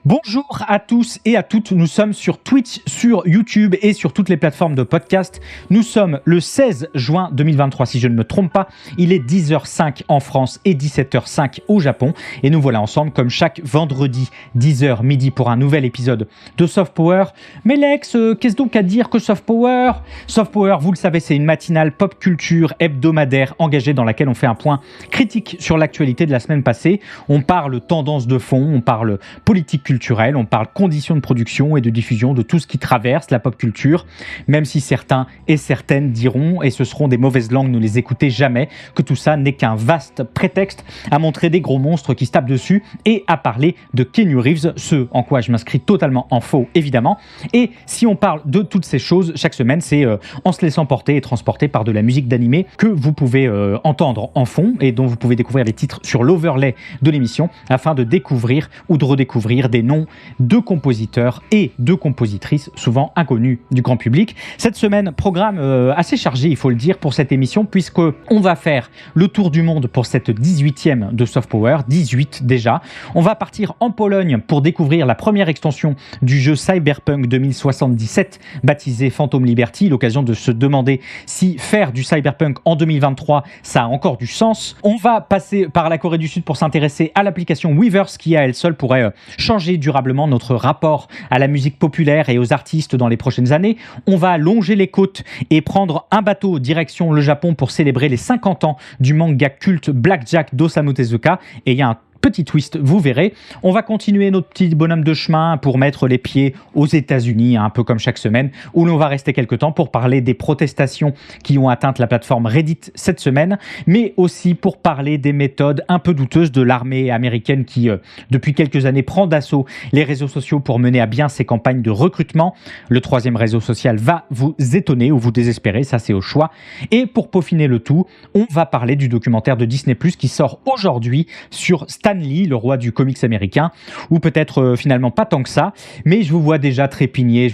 Bonjour à tous et à toutes, nous sommes sur Twitch, sur YouTube et sur toutes les plateformes de podcast. Nous sommes le 16 juin 2023 si je ne me trompe pas, il est 10h05 en France et 17h05 au Japon et nous voilà ensemble comme chaque vendredi 10h midi pour un nouvel épisode de Soft Power. Mais Lex, qu'est-ce donc à dire que Soft Power ? Soft Power, vous le savez, c'est une matinale pop culture hebdomadaire engagée dans laquelle on fait un point critique sur l'actualité de la semaine passée. On parle tendance de fond, on parle politique culturelle, on parle conditions de production et de diffusion de tout ce qui traverse la pop culture, même si certains et certaines diront, et ce seront des mauvaises langues, ne les écoutez jamais, que tout ça n'est qu'un vaste prétexte à montrer des gros monstres qui se tapent dessus et à parler de Keanu Reeves, ce en quoi je m'inscris totalement en faux évidemment. Et si on parle de toutes ces choses chaque semaine, c'est en se laissant porter et transporter par de la musique d'animé que vous pouvez entendre en fond et dont vous pouvez découvrir les titres sur l'overlay de l'émission afin de découvrir ou de redécouvrir des noms de compositeurs et de compositrices souvent inconnus du grand public. Cette semaine, programme assez chargé, il faut le dire, pour cette émission, puisqu'on va faire le tour du monde pour cette 18e de Soft Power, 18 déjà. On va partir en Pologne pour découvrir la première extension du jeu Cyberpunk 2077, baptisé Phantom Liberty, l'occasion de se demander si faire du Cyberpunk en 2023, ça a encore du sens. On va passer par la Corée du Sud pour s'intéresser à l'application Weverse qui à elle seule pourrait changer durablement notre rapport à la musique populaire et aux artistes dans les prochaines années. On va longer les côtes et prendre un bateau direction le Japon pour célébrer les 50 ans du manga culte Blackjack d'Osamu Tezuka. Et il y a un petit twist, vous verrez. On va continuer notre petit bonhomme de chemin pour mettre les pieds aux États-Unis, un peu comme chaque semaine, où l'on va rester quelques temps pour parler des protestations qui ont atteint la plateforme Reddit cette semaine, mais aussi pour parler des méthodes un peu douteuses de l'armée américaine qui, depuis quelques années, prend d'assaut les réseaux sociaux pour mener à bien ses campagnes de recrutement. Le troisième réseau social va vous étonner ou vous désespérer, ça c'est au choix. Et pour peaufiner le tout, on va parler du documentaire de Disney+, qui sort aujourd'hui sur Stan Lee, le roi du comics américain, ou peut-être finalement pas tant que ça, mais je vous vois déjà trépigner,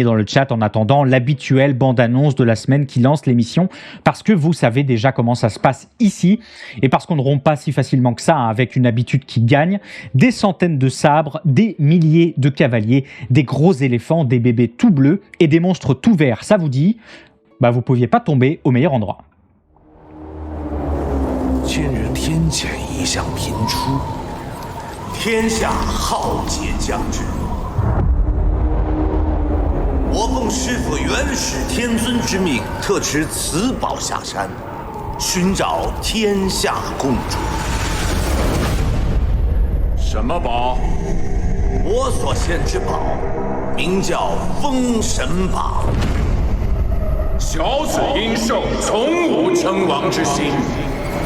dans le chat en attendant l'habituelle bande-annonce de la semaine qui lance l'émission, parce que vous savez déjà comment ça se passe ici, et parce qu'on ne rompt pas si facilement que ça avec une habitude qui gagne, des centaines de sabres, des milliers de cavaliers, des gros éléphants, des bébés tout bleus et des monstres tout verts, ça vous dit ? Bah vous pouviez pas tomber au meilleur endroit. 今日天谴一向频出，天下浩劫将至。我奉师父元始天尊之命，特持此宝下山，寻找天下共主。什么宝？我所献之宝，名叫封神榜。小子殷寿从无称王之心。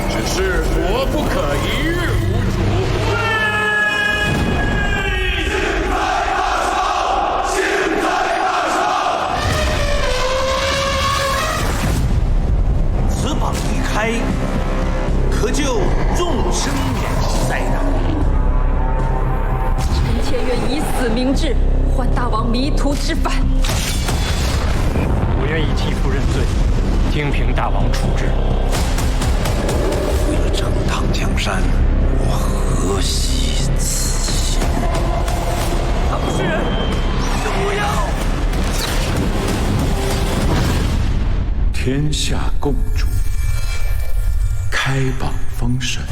只是国不可一日无主。现在大笑！此榜一开，可救众生免灾难。臣妾愿以死明志，还大王迷途知返。我愿意替父认罪，听凭大王处置。 为了正当江山，我何惜此心？他不是人，就不要！天下共主，开榜封神。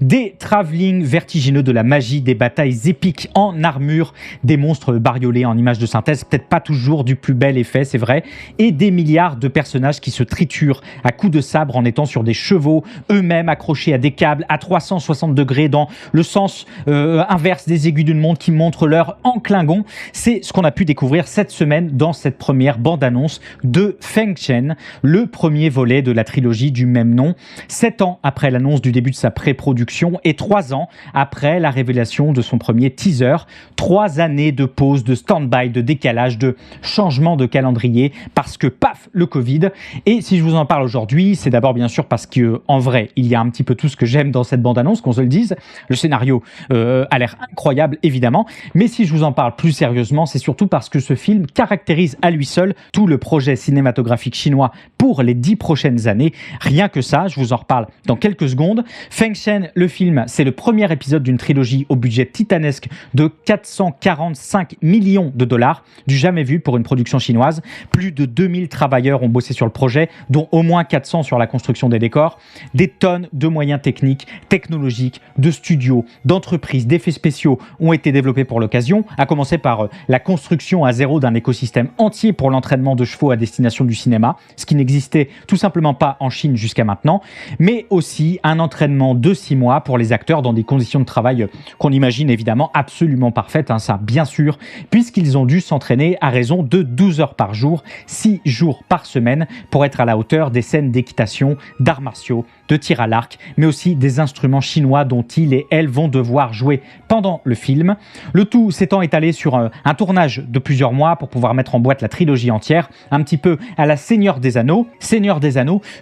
Des travelling vertigineux, de la magie, des batailles épiques en armure, des monstres bariolés en images de synthèse, peut-être pas toujours du plus bel effet, c'est vrai, et des milliards de personnages qui se triturent à coups de sabre en étant sur des chevaux, eux-mêmes accrochés à des câbles à 360 degrés dans le sens inverse des aiguilles d'une montre qui montrent l'heure en Klingon. C'est ce qu'on a pu découvrir cette semaine dans cette première bande-annonce de Feng Chen, le premier volet de la trilogie du même nom, 7 ans après l'annonce du début de sa pré-production et 3 ans après la révélation de son premier teaser. 3 années de pause, de stand-by, de décalage, de changement de calendrier parce que paf, le Covid. Et si je vous en parle aujourd'hui, c'est d'abord bien sûr parce que en vrai, il y a un petit peu tout ce que j'aime dans cette bande-annonce, qu'on se le dise. Le scénario a l'air incroyable, évidemment. Mais si je vous en parle plus sérieusement, c'est surtout parce que ce film caractérise à lui seul tout le projet cinématographique chinois pour les 10 prochaines années. Rien que ça, je vous en reparle dans quelques secondes. Feng Chen, le film, c'est le premier épisode d'une trilogie au budget titanesque de 445 millions de dollars, du jamais vu pour une production chinoise. Plus de 2000 travailleurs ont bossé sur le projet, dont au moins 400 sur la construction des décors. Des tonnes de moyens techniques, technologiques, de studios, d'entreprises, d'effets spéciaux ont été développés pour l'occasion, à commencer par la construction à zéro d'un écosystème entier pour l'entraînement de chevaux à destination du cinéma, ce qui n'existait tout simplement pas en Chine jusqu'à maintenant, mais aussi un entraînement de 6 mois pour les acteurs dans des conditions de travail qu'on imagine évidemment absolument parfaites, ça bien sûr, puisqu'ils ont dû s'entraîner à raison de 12 heures par jour, 6 jours par semaine, pour être à la hauteur des scènes d'équitation, d'arts martiaux, de tir à l'arc, mais aussi des instruments chinois dont ils et elles vont devoir jouer pendant le film. Le tout s'étant étalé sur un tournage de plusieurs mois pour pouvoir mettre en boîte la trilogie entière, un petit peu à la Seigneur des Anneaux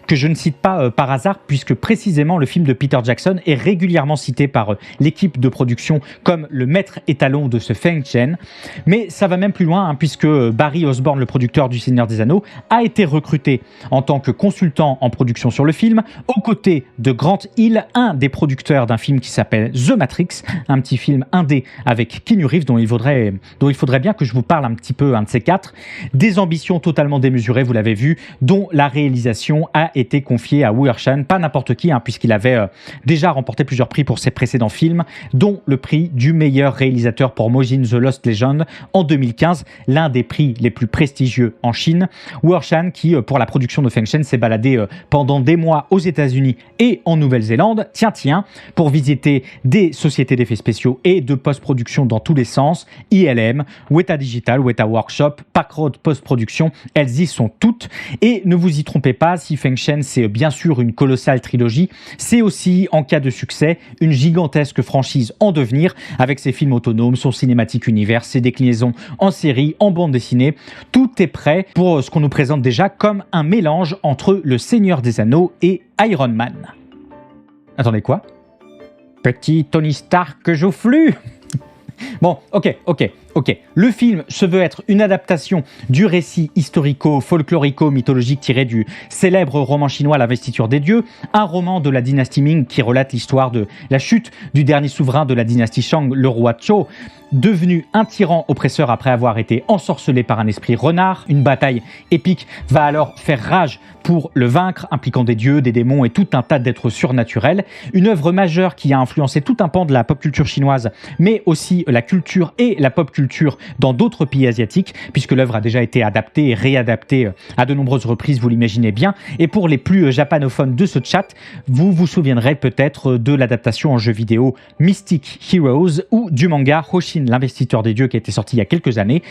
que je ne cite pas par hasard, puisque précisément le film de Peter Jackson est régulièrement cité par l'équipe de production comme le maître étalon de ce Feng Chen. Mais ça va même plus loin, puisque Barry Osborne, le producteur du Seigneur des Anneaux, a été recruté en tant que consultant en production sur le film, aux côtés de Grant Hill, un des producteurs d'un film qui s'appelle The Matrix, un petit film indé avec Keanu Reeves dont il faudrait bien que je vous parle un petit peu, un de ces quatre. Des ambitions totalement démesurées, vous l'avez vu, dont la réalisation a été confiée à Wu Ershan, pas n'importe qui, puisqu'il avait déjà remporté plusieurs prix pour ses précédents films, dont le prix du meilleur réalisateur pour Mojin The Lost Legend en 2015, l'un des prix les plus prestigieux en Chine. Wu Ershan qui, pour la production de Feng Chen, s'est baladé pendant des mois aux États-Unis et en Nouvelle-Zélande, pour visiter des sociétés d'effets spéciaux et de post-production dans tous les sens, ILM, Weta Digital, Weta Workshop, Packard Post-Production, elles y sont toutes. Et ne vous y trompez pas, si Feng Chen c'est bien sûr une colossale trilogie, c'est aussi, en cas de succès, une gigantesque franchise en devenir, avec ses films autonomes, son cinématique univers, ses déclinaisons en série, en bande dessinée. Tout est prêt pour ce qu'on nous présente déjà comme un mélange entre Le Seigneur des Anneaux et Iron Man. Attendez, quoi ? Petit Tony Stark joufflu. Bon, ok. Le film se veut être une adaptation du récit historico-folklorico-mythologique tiré du célèbre roman chinois L'Investiture des dieux, un roman de la dynastie Ming qui relate l'histoire de la chute du dernier souverain de la dynastie Shang, le roi Zhou, devenu un tyran oppresseur après avoir été ensorcelé par un esprit renard. Une bataille épique va alors faire rage pour le vaincre, impliquant des dieux, des démons et tout un tas d'êtres surnaturels. Une œuvre majeure qui a influencé tout un pan de la pop culture chinoise, mais aussi la culture et la pop culture dans d'autres pays asiatiques, puisque l'œuvre a déjà été adaptée et réadaptée à de nombreuses reprises, vous l'imaginez bien. Et pour les plus japanophones de ce chat, vous vous souviendrez peut-être de l'adaptation en jeu vidéo Mystic Heroes ou du manga Hoshin, l'Investiteur des dieux, qui a été sorti il y a quelques années.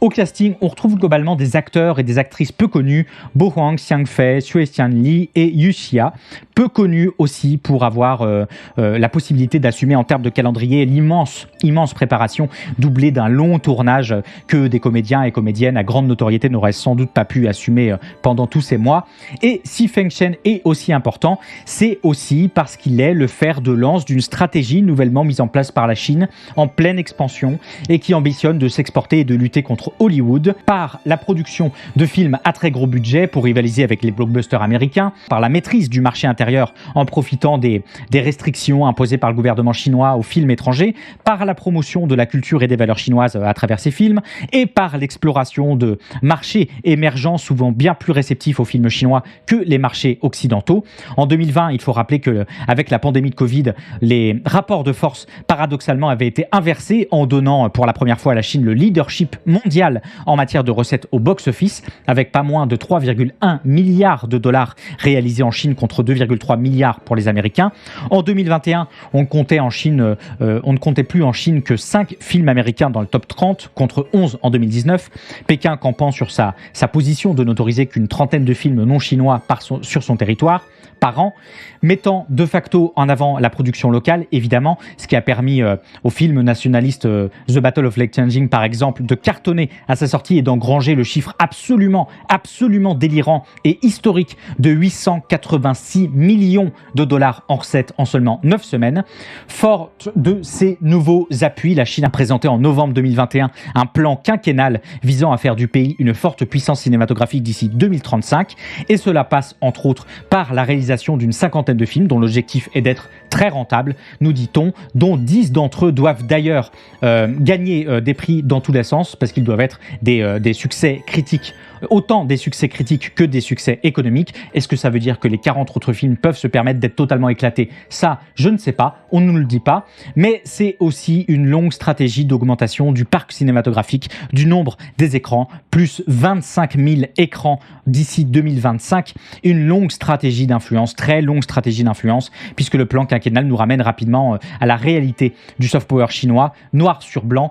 Au casting, on retrouve globalement des acteurs et des actrices peu connus, Bo Huang, Xiang Fei, Xue Xianli et Yu Xia, peu connus aussi pour avoir la possibilité d'assumer en termes de calendrier l'immense préparation doublée d'un long tournage que des comédiens et comédiennes à grande notoriété n'auraient sans doute pas pu assumer pendant tous ces mois. Et si Feng Chen est aussi important, c'est aussi parce qu'il est le fer de lance d'une stratégie nouvellement mise en place par la Chine en pleine expansion et qui ambitionne de s'exporter et de lutter contre contre Hollywood, par la production de films à très gros budget pour rivaliser avec les blockbusters américains, par la maîtrise du marché intérieur en profitant des restrictions imposées par le gouvernement chinois aux films étrangers, par la promotion de la culture et des valeurs chinoises à travers ces films, et par l'exploration de marchés émergents souvent bien plus réceptifs aux films chinois que les marchés occidentaux. En 2020, il faut rappeler qu'avec la pandémie de Covid, les rapports de force paradoxalement avaient été inversés en donnant pour la première fois à la Chine le leadership mondial en matière de recettes au box-office, avec pas moins de 3,1 milliards de dollars réalisés en Chine contre 2,3 milliards pour les Américains. En 2021, on ne comptait plus en Chine que 5 films américains dans le top 30 contre 11 en 2019. Pékin campant sur sa position de n'autoriser qu'une trentaine de films non chinois sur son territoire par an, mettant de facto en avant la production locale, évidemment, ce qui a permis au film nationaliste The Battle of Lake Changjin, par exemple, de cartonner à sa sortie et d'engranger le chiffre absolument délirant et historique de 886 millions de dollars en recettes en seulement 9 semaines. Forte de ces nouveaux appuis, la Chine a présenté en novembre 2021 un plan quinquennal visant à faire du pays une forte puissance cinématographique d'ici 2035, et cela passe entre autres par la réalisation d'une cinquantaine de films dont l'objectif est d'être très rentable, nous dit-on, dont 10 d'entre eux doivent d'ailleurs gagner des prix dans tous les sens parce qu'ils doivent être des succès critiques, autant des succès critiques que des succès économiques. Est-ce que ça veut dire que les 40 autres films peuvent se permettre d'être totalement éclatés? Ça, je ne sais pas, on ne nous le dit pas, mais c'est aussi une longue stratégie d'augmentation du parc cinématographique, du nombre des écrans, plus 25 000 écrans d'ici 2025, une longue stratégie d'influence, très longue stratégie d'influence, puisque le plan quinquennal nous ramène rapidement à la réalité du soft power chinois, noir sur blanc.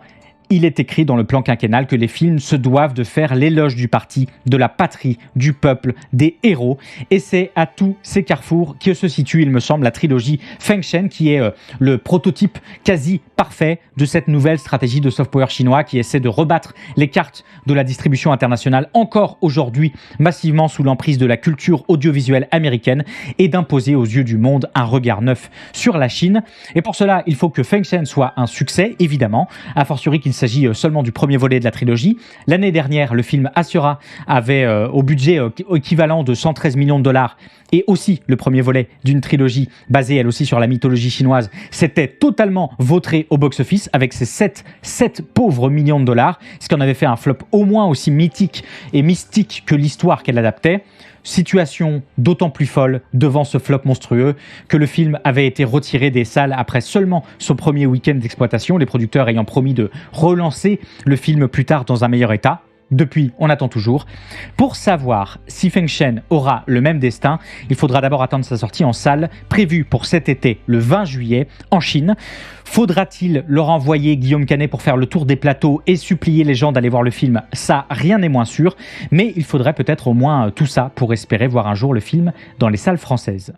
Il est écrit dans le plan quinquennal que les films se doivent de faire l'éloge du parti, de la patrie, du peuple, des héros. Et c'est à tous ces carrefours que se situe, il me semble, la trilogie Feng Shen, qui est le prototype quasi parfait de cette nouvelle stratégie de soft power chinois qui essaie de rebattre les cartes de la distribution internationale, encore aujourd'hui massivement sous l'emprise de la culture audiovisuelle américaine, et d'imposer aux yeux du monde un regard neuf sur la Chine. Et pour cela, il faut que Feng Shen soit un succès, évidemment, a fortiori qu'il s'agit seulement du premier volet de la trilogie. L'année dernière, le film Asura avait au budget équivalent de 113 millions de dollars, et aussi le premier volet d'une trilogie basée elle aussi sur la mythologie chinoise, s'était totalement vautré au box-office avec ses 7 pauvres millions de dollars, ce qui en avait fait un flop au moins aussi mythique et mystique que l'histoire qu'elle adaptait. Situation d'autant plus folle devant ce flop monstrueux que le film avait été retiré des salles après seulement son premier week-end d'exploitation, les producteurs ayant promis de relancer le film plus tard dans un meilleur état. Depuis, on attend toujours. Pour savoir si Feng Shen aura le même destin, il faudra d'abord attendre sa sortie en salle, prévue pour cet été, le 20 juillet, en Chine. Faudra-t-il leur envoyer Guillaume Canet pour faire le tour des plateaux et supplier les gens d'aller voir le film? Ça, rien n'est moins sûr, mais il faudrait peut-être au moins tout ça pour espérer voir un jour le film dans les salles françaises.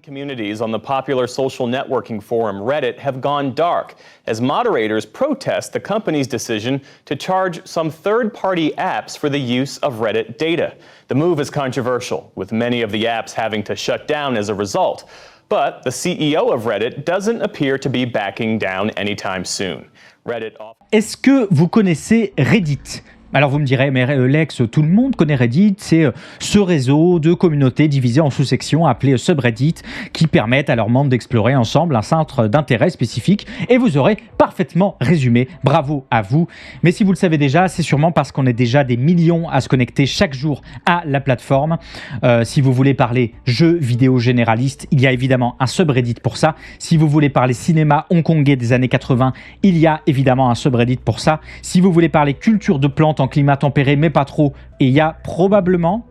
Communities on the popular social networking forum Reddit have gone dark as moderators protest the company's decision to charge some third-party apps for the use of Reddit data. The move is controversial, with many of the apps having to shut down as a result. But the CEO of Reddit doesn't appear to be backing down anytime soon. Est-ce que vous connaissez Reddit ? Alors vous me direz, mais Lex, tout le monde connaît Reddit, c'est ce réseau de communautés divisées en sous-sections appelées subreddit qui permettent à leurs membres d'explorer ensemble un centre d'intérêt spécifique, et vous aurez parfaitement résumé, bravo à vous. Mais si vous le savez déjà, c'est sûrement parce qu'on est déjà des millions à se connecter chaque jour à la plateforme. Si vous voulez parler jeux vidéo généralistes, il y a évidemment un subreddit pour ça. Si vous voulez parler cinéma hongkongais des années 80, il y a évidemment un subreddit pour ça. Si vous voulez parler culture de plantes en climat tempéré, mais pas trop, et il y a probablement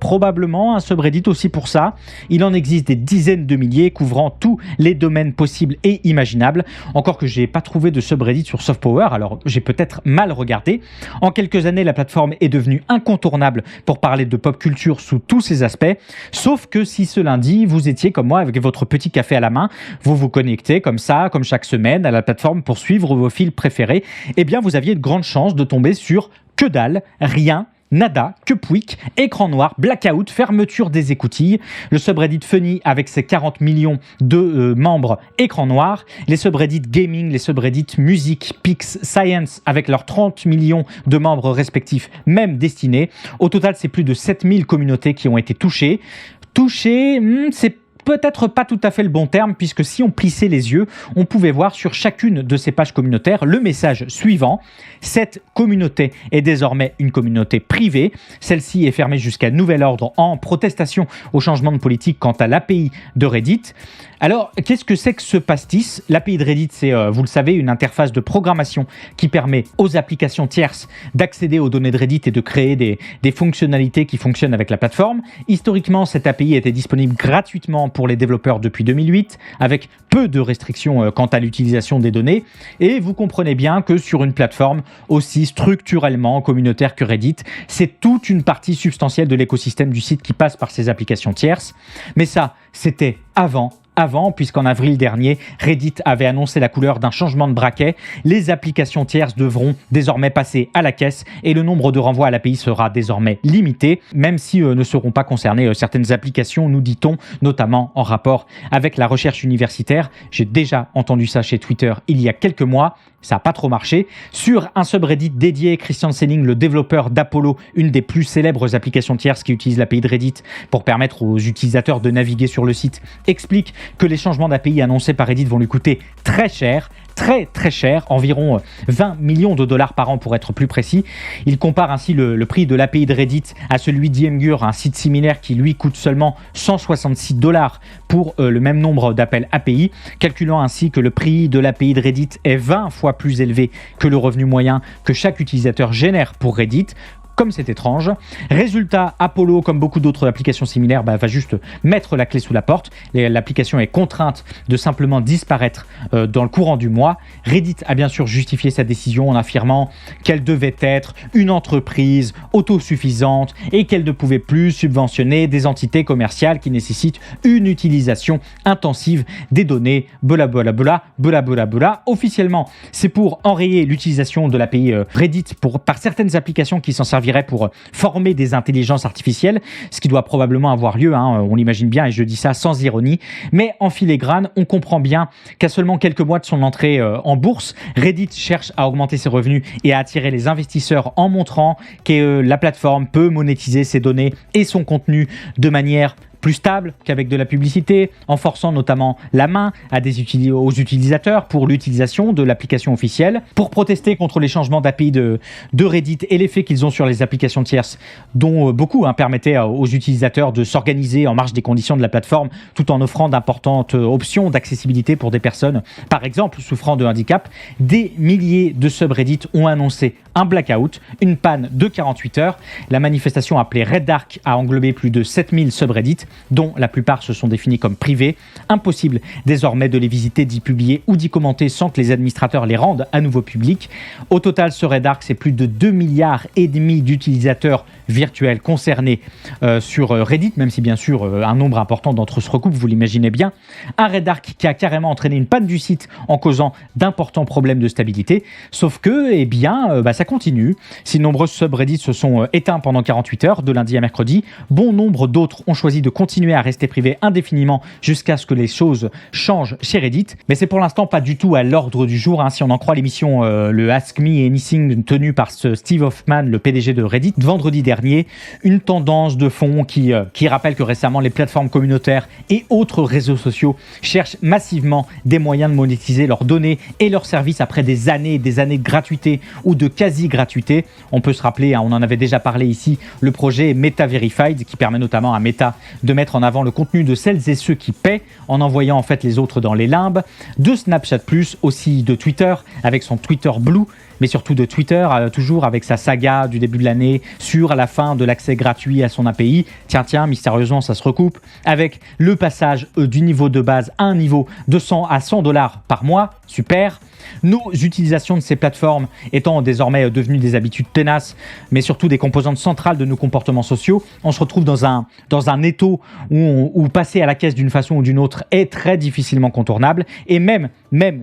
un subreddit aussi pour ça. Il en existe des dizaines de milliers couvrant tous les domaines possibles et imaginables. Encore que j'ai pas trouvé de subreddit sur Soft Power, alors j'ai peut-être mal regardé. En quelques années, la plateforme est devenue incontournable pour parler de pop culture sous tous ses aspects. Sauf que si ce lundi, vous étiez comme moi avec votre petit café à la main, vous vous connectez comme ça, comme chaque semaine, à la plateforme pour suivre vos fils préférés, eh bien vous aviez de grandes chances de tomber sur que dalle, rien, nada, que pouic, écran noir, blackout, fermeture des écoutilles. Le subreddit Funny avec ses 40 millions de membres, écran noir. Les subreddits gaming, les subreddits musique, Pix, Science avec leurs 30 millions de membres respectifs, même destinés. Au total, c'est plus de 7000 communautés qui ont été touchées. C'est peut-être pas tout à fait le bon terme, puisque si on plissait les yeux, on pouvait voir sur chacune de ces pages communautaires le message suivant. Cette communauté est désormais une communauté privée. Celle-ci est fermée jusqu'à nouvel ordre en protestation au changement de politique quant à l'API de Reddit. Alors, qu'est-ce que c'est que ce pastis ? L'API de Reddit, c'est, vous le savez, une interface de programmation qui permet aux applications tierces d'accéder aux données de Reddit et de créer des fonctionnalités qui fonctionnent avec la plateforme. Historiquement, cette API était disponible gratuitement pour les développeurs depuis 2008, avec peu de restrictions quant à l'utilisation des données. Et vous comprenez bien que sur une plateforme aussi structurellement communautaire que Reddit, c'est toute une partie substantielle de l'écosystème du site qui passe par ces applications tierces. Mais ça, c'était avant, puisqu'en avril dernier, Reddit avait annoncé la couleur d'un changement de braquet. Les applications tierces devront désormais passer à la caisse et le nombre de renvois à l'API sera désormais limité, même si ne seront pas concernées certaines applications, nous dit-on, notamment en rapport avec la recherche universitaire. J'ai déjà entendu ça chez Twitter il y a quelques mois. Ça n'a pas trop marché. Sur un subreddit dédié, Christian Senning, le développeur d'Apollo, une des plus célèbres applications tierces qui utilise l'API de Reddit pour permettre aux utilisateurs de naviguer sur le site, explique que les changements d'API annoncés par Reddit vont lui coûter très cher, environ 20 millions de dollars par an pour être plus précis. Il compare ainsi le prix de l'API de Reddit à celui d'Imgur, un site similaire qui lui coûte seulement 166 dollars pour le même nombre d'appels API, calculant ainsi que le prix de l'API de Reddit est 20 fois plus élevé que le revenu moyen que chaque utilisateur génère pour Reddit. Comme c'est étrange. Résultat, Apollo, comme beaucoup d'autres applications similaires, va juste mettre la clé sous la porte. L'application est contrainte de simplement disparaître dans le courant du mois. Reddit a bien sûr justifié sa décision en affirmant qu'elle devait être une entreprise autosuffisante et qu'elle ne pouvait plus subventionner des entités commerciales qui nécessitent une utilisation intensive des données. Blablabla. Officiellement, c'est pour enrayer l'utilisation de l'API Reddit par certaines applications qui s'en servent pour former des intelligences artificielles, ce qui doit probablement avoir lieu, on l'imagine bien, et je dis ça sans ironie, mais en filigrane, on comprend bien qu'à seulement quelques mois de son entrée en bourse, Reddit cherche à augmenter ses revenus et à attirer les investisseurs en montrant que la plateforme peut monétiser ses données et son contenu de manière plus stable qu'avec de la publicité, en forçant notamment la main aux utilisateurs pour l'utilisation de l'application officielle. Pour protester contre les changements d'API de Reddit et l'effet qu'ils ont sur les applications tierces, dont beaucoup permettaient aux utilisateurs de s'organiser en marge des conditions de la plateforme, tout en offrant d'importantes options d'accessibilité pour des personnes, par exemple, souffrant de handicap, des milliers de subreddits ont annoncé un blackout, une panne de 48 heures. La manifestation appelée Red Dark a englobé plus de 7000 subreddits, dont la plupart se sont définis comme privés. Impossible désormais de les visiter, d'y publier ou d'y commenter sans que les administrateurs les rendent à nouveau publics. Au total, ce Red Dark, c'est plus de 2,5 milliards d'utilisateurs virtuels concernés sur Reddit, même si bien sûr un nombre important d'entre eux se recoupent, vous l'imaginez bien. Un Red Dark qui a carrément entraîné une panne du site en causant d'importants problèmes de stabilité. Sauf que, ça continue. Si de nombreux subreddits se sont éteints pendant 48 heures, de lundi à mercredi, bon nombre d'autres ont choisi de continuer à rester privés indéfiniment jusqu'à ce que les choses changent chez Reddit. Mais c'est pour l'instant pas du tout à l'ordre du jour. Si on en croit l'émission le Ask Me Anything tenue par Steve Hoffman, le PDG de Reddit, vendredi dernier, une tendance de fond qui rappelle que récemment les plateformes communautaires et autres réseaux sociaux cherchent massivement des moyens de monétiser leurs données et leurs services après des années de gratuité ou de quasi-gratuité. On peut se rappeler, on en avait déjà parlé ici, le projet Meta Verified qui permet notamment à Meta de mettre en avant le contenu de celles et ceux qui paient en envoyant en fait les autres dans les limbes, de Snapchat+, aussi de Twitter avec son Twitter Blue, mais surtout de Twitter, toujours avec sa saga du début de l'année sur la fin de l'accès gratuit à son API. Tiens, mystérieusement, ça se recoupe avec le passage du niveau de base à un niveau de 100 à 100 dollars par mois. Super. Nos utilisations de ces plateformes étant désormais devenues des habitudes tenaces, mais surtout des composantes centrales de nos comportements sociaux, on se retrouve dans un étau où passer à la caisse d'une façon ou d'une autre est très difficilement contournable. Et même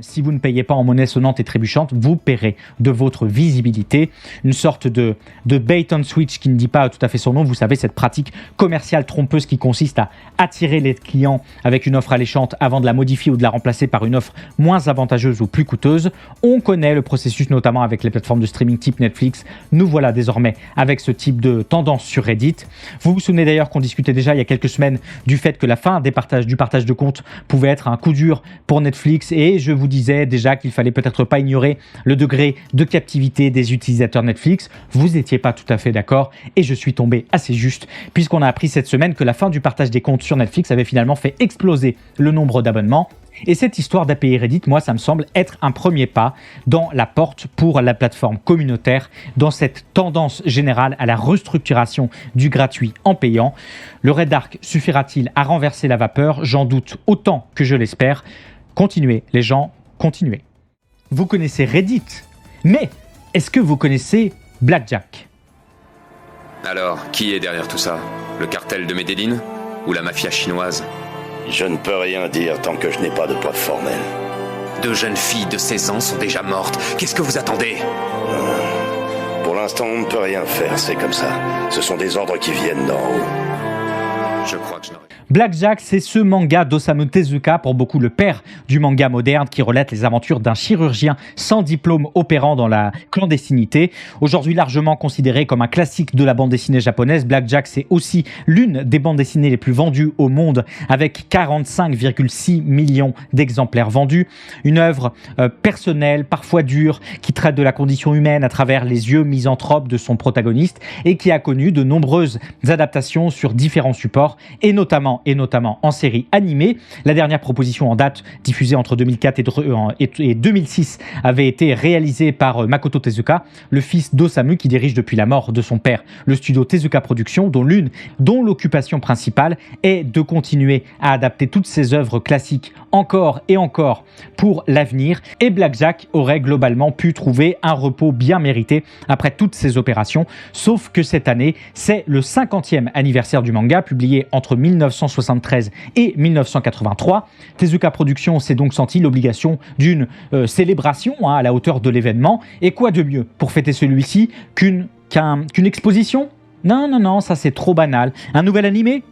si vous ne payez pas en monnaie sonnante et trébuchante, vous paierez de votre visibilité. Une sorte de bait and switch qui ne dit pas tout à fait son nom. Vous savez, cette pratique commerciale trompeuse qui consiste à attirer les clients avec une offre alléchante avant de la modifier ou de la remplacer par une offre moins avantageuse ou plus coûteuse. On connaît le processus notamment avec les plateformes de streaming type Netflix. Nous voilà désormais avec ce type de tendance sur Reddit. Vous vous souvenez d'ailleurs qu'on discutait déjà il y a quelques semaines du fait que la fin du partage de comptes pouvait être un coup dur pour Netflix, et je vous disais déjà qu'il fallait peut-être pas ignorer le degré de captivité des utilisateurs Netflix. Vous n'étiez pas tout à fait d'accord et je suis tombé assez juste puisqu'on a appris cette semaine que la fin du partage des comptes sur Netflix avait finalement fait exploser le nombre d'abonnements. Et cette histoire d'API Reddit, moi, ça me semble être un premier pas dans la porte pour la plateforme communautaire, dans cette tendance générale à la restructuration du gratuit en payant. Le Red Dark suffira-t-il à renverser la vapeur ? J'en doute autant que je l'espère. Continuez, les gens, continuez. Vous connaissez Reddit, mais est-ce que vous connaissez Blackjack ? Alors, qui est derrière tout ça ? Le cartel de Medellín ? Ou la mafia chinoise ? Je ne peux rien dire tant que je n'ai pas de preuves formelles. 2 jeunes filles de 16 ans sont déjà mortes. Qu'est-ce que vous attendez ? Pour l'instant, on ne peut rien faire, c'est comme ça. Ce sont des ordres qui viennent d'en haut. Je crois que je n'aurais... Blackjack, c'est ce manga d'Osamu Tezuka, pour beaucoup le père du manga moderne, qui relate les aventures d'un chirurgien sans diplôme opérant dans la clandestinité. Aujourd'hui largement considéré comme un classique de la bande dessinée japonaise, Blackjack, c'est aussi l'une des bandes dessinées les plus vendues au monde, avec 45,6 millions d'exemplaires vendus. Une œuvre personnelle, parfois dure, qui traite de la condition humaine à travers les yeux misanthropes de son protagoniste et qui a connu de nombreuses adaptations sur différents supports et notamment en série animée. La dernière proposition en date, diffusée entre 2004 et 2006, avait été réalisée par Makoto Tezuka, le fils d'Osamu, qui dirige depuis la mort de son père le studio Tezuka Productions, dont l'occupation principale est de continuer à adapter toutes ses œuvres classiques encore et encore pour l'avenir. Et Blackjack aurait globalement pu trouver un repos bien mérité après toutes ces opérations, sauf que cette année, c'est le 50e anniversaire du manga, publié entre 1973 et 1983. Tezuka Productions s'est donc senti l'obligation d'une célébration à la hauteur de l'événement. Et quoi de mieux pour fêter celui-ci qu'une exposition ? Non, ça c'est trop banal. Un nouvel animé ?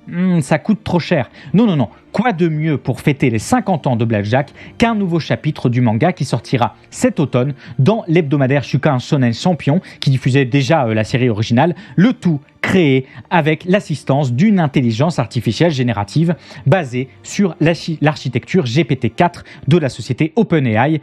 Ça coûte trop cher. Non. Quoi de mieux pour fêter les 50 ans de Blackjack qu'un nouveau chapitre du manga qui sortira cet automne dans l'hebdomadaire Shukan Shonen Champion, qui diffusait déjà la série originale, le tout créé avec l'assistance d'une intelligence artificielle générative basée sur l'architecture GPT-4 de la société OpenAI.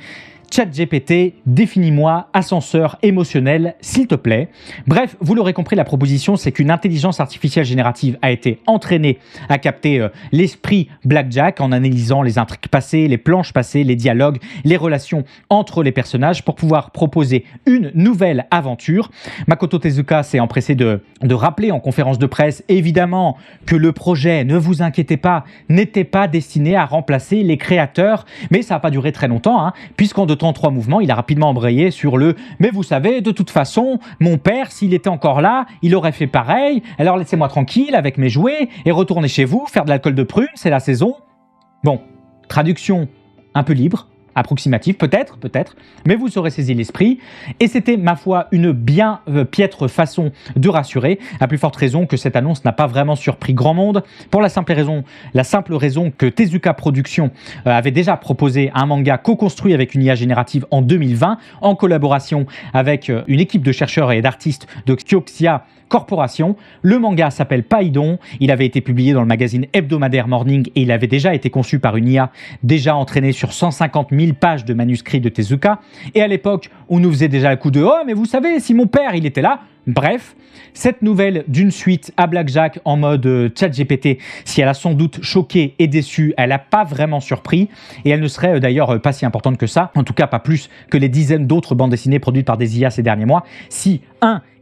ChatGPT, définis-moi ascenseur émotionnel, s'il te plaît. Bref, vous l'aurez compris, la proposition, c'est qu'une intelligence artificielle générative a été entraînée à capter l'esprit Blackjack en analysant les intrigues passées, les planches passées, les dialogues, les relations entre les personnages pour pouvoir proposer une nouvelle aventure. Makoto Tezuka s'est empressé de rappeler en conférence de presse, évidemment, que le projet, ne vous inquiétez pas, n'était pas destiné à remplacer les créateurs, mais ça n'a pas duré très longtemps, puisqu'en 33 mouvements, il a rapidement embrayé sur le « mais vous savez, de toute façon, mon père, s'il était encore là, il aurait fait pareil, alors laissez-moi tranquille avec mes jouets et retournez chez vous, faire de l'alcool de prune, c'est la saison. » Bon, traduction un peu libre, approximative, peut-être, mais vous aurez saisi l'esprit. Et c'était, ma foi, une bien piètre façon de rassurer, à plus forte raison que cette annonce n'a pas vraiment surpris grand monde, pour la simple raison que Tezuka Productions avait déjà proposé un manga co-construit avec une IA générative en 2020, en collaboration avec une équipe de chercheurs et d'artistes de Kyoxia Corporation. Le manga s'appelle Paidon, il avait été publié dans le magazine hebdomadaire Morning et il avait déjà été conçu par une IA déjà entraînée sur 150 000 pages de manuscrits de Tezuka. Et à l'époque, on nous faisait déjà le coup de « Oh, mais vous savez, si mon père, il était là !» Bref, cette nouvelle d'une suite à Blackjack en mode ChatGPT, si elle a sans doute choqué et déçu, elle n'a pas vraiment surpris et elle ne serait d'ailleurs pas si importante que ça, en tout cas pas plus que les dizaines d'autres bandes dessinées produites par des IA ces derniers mois, si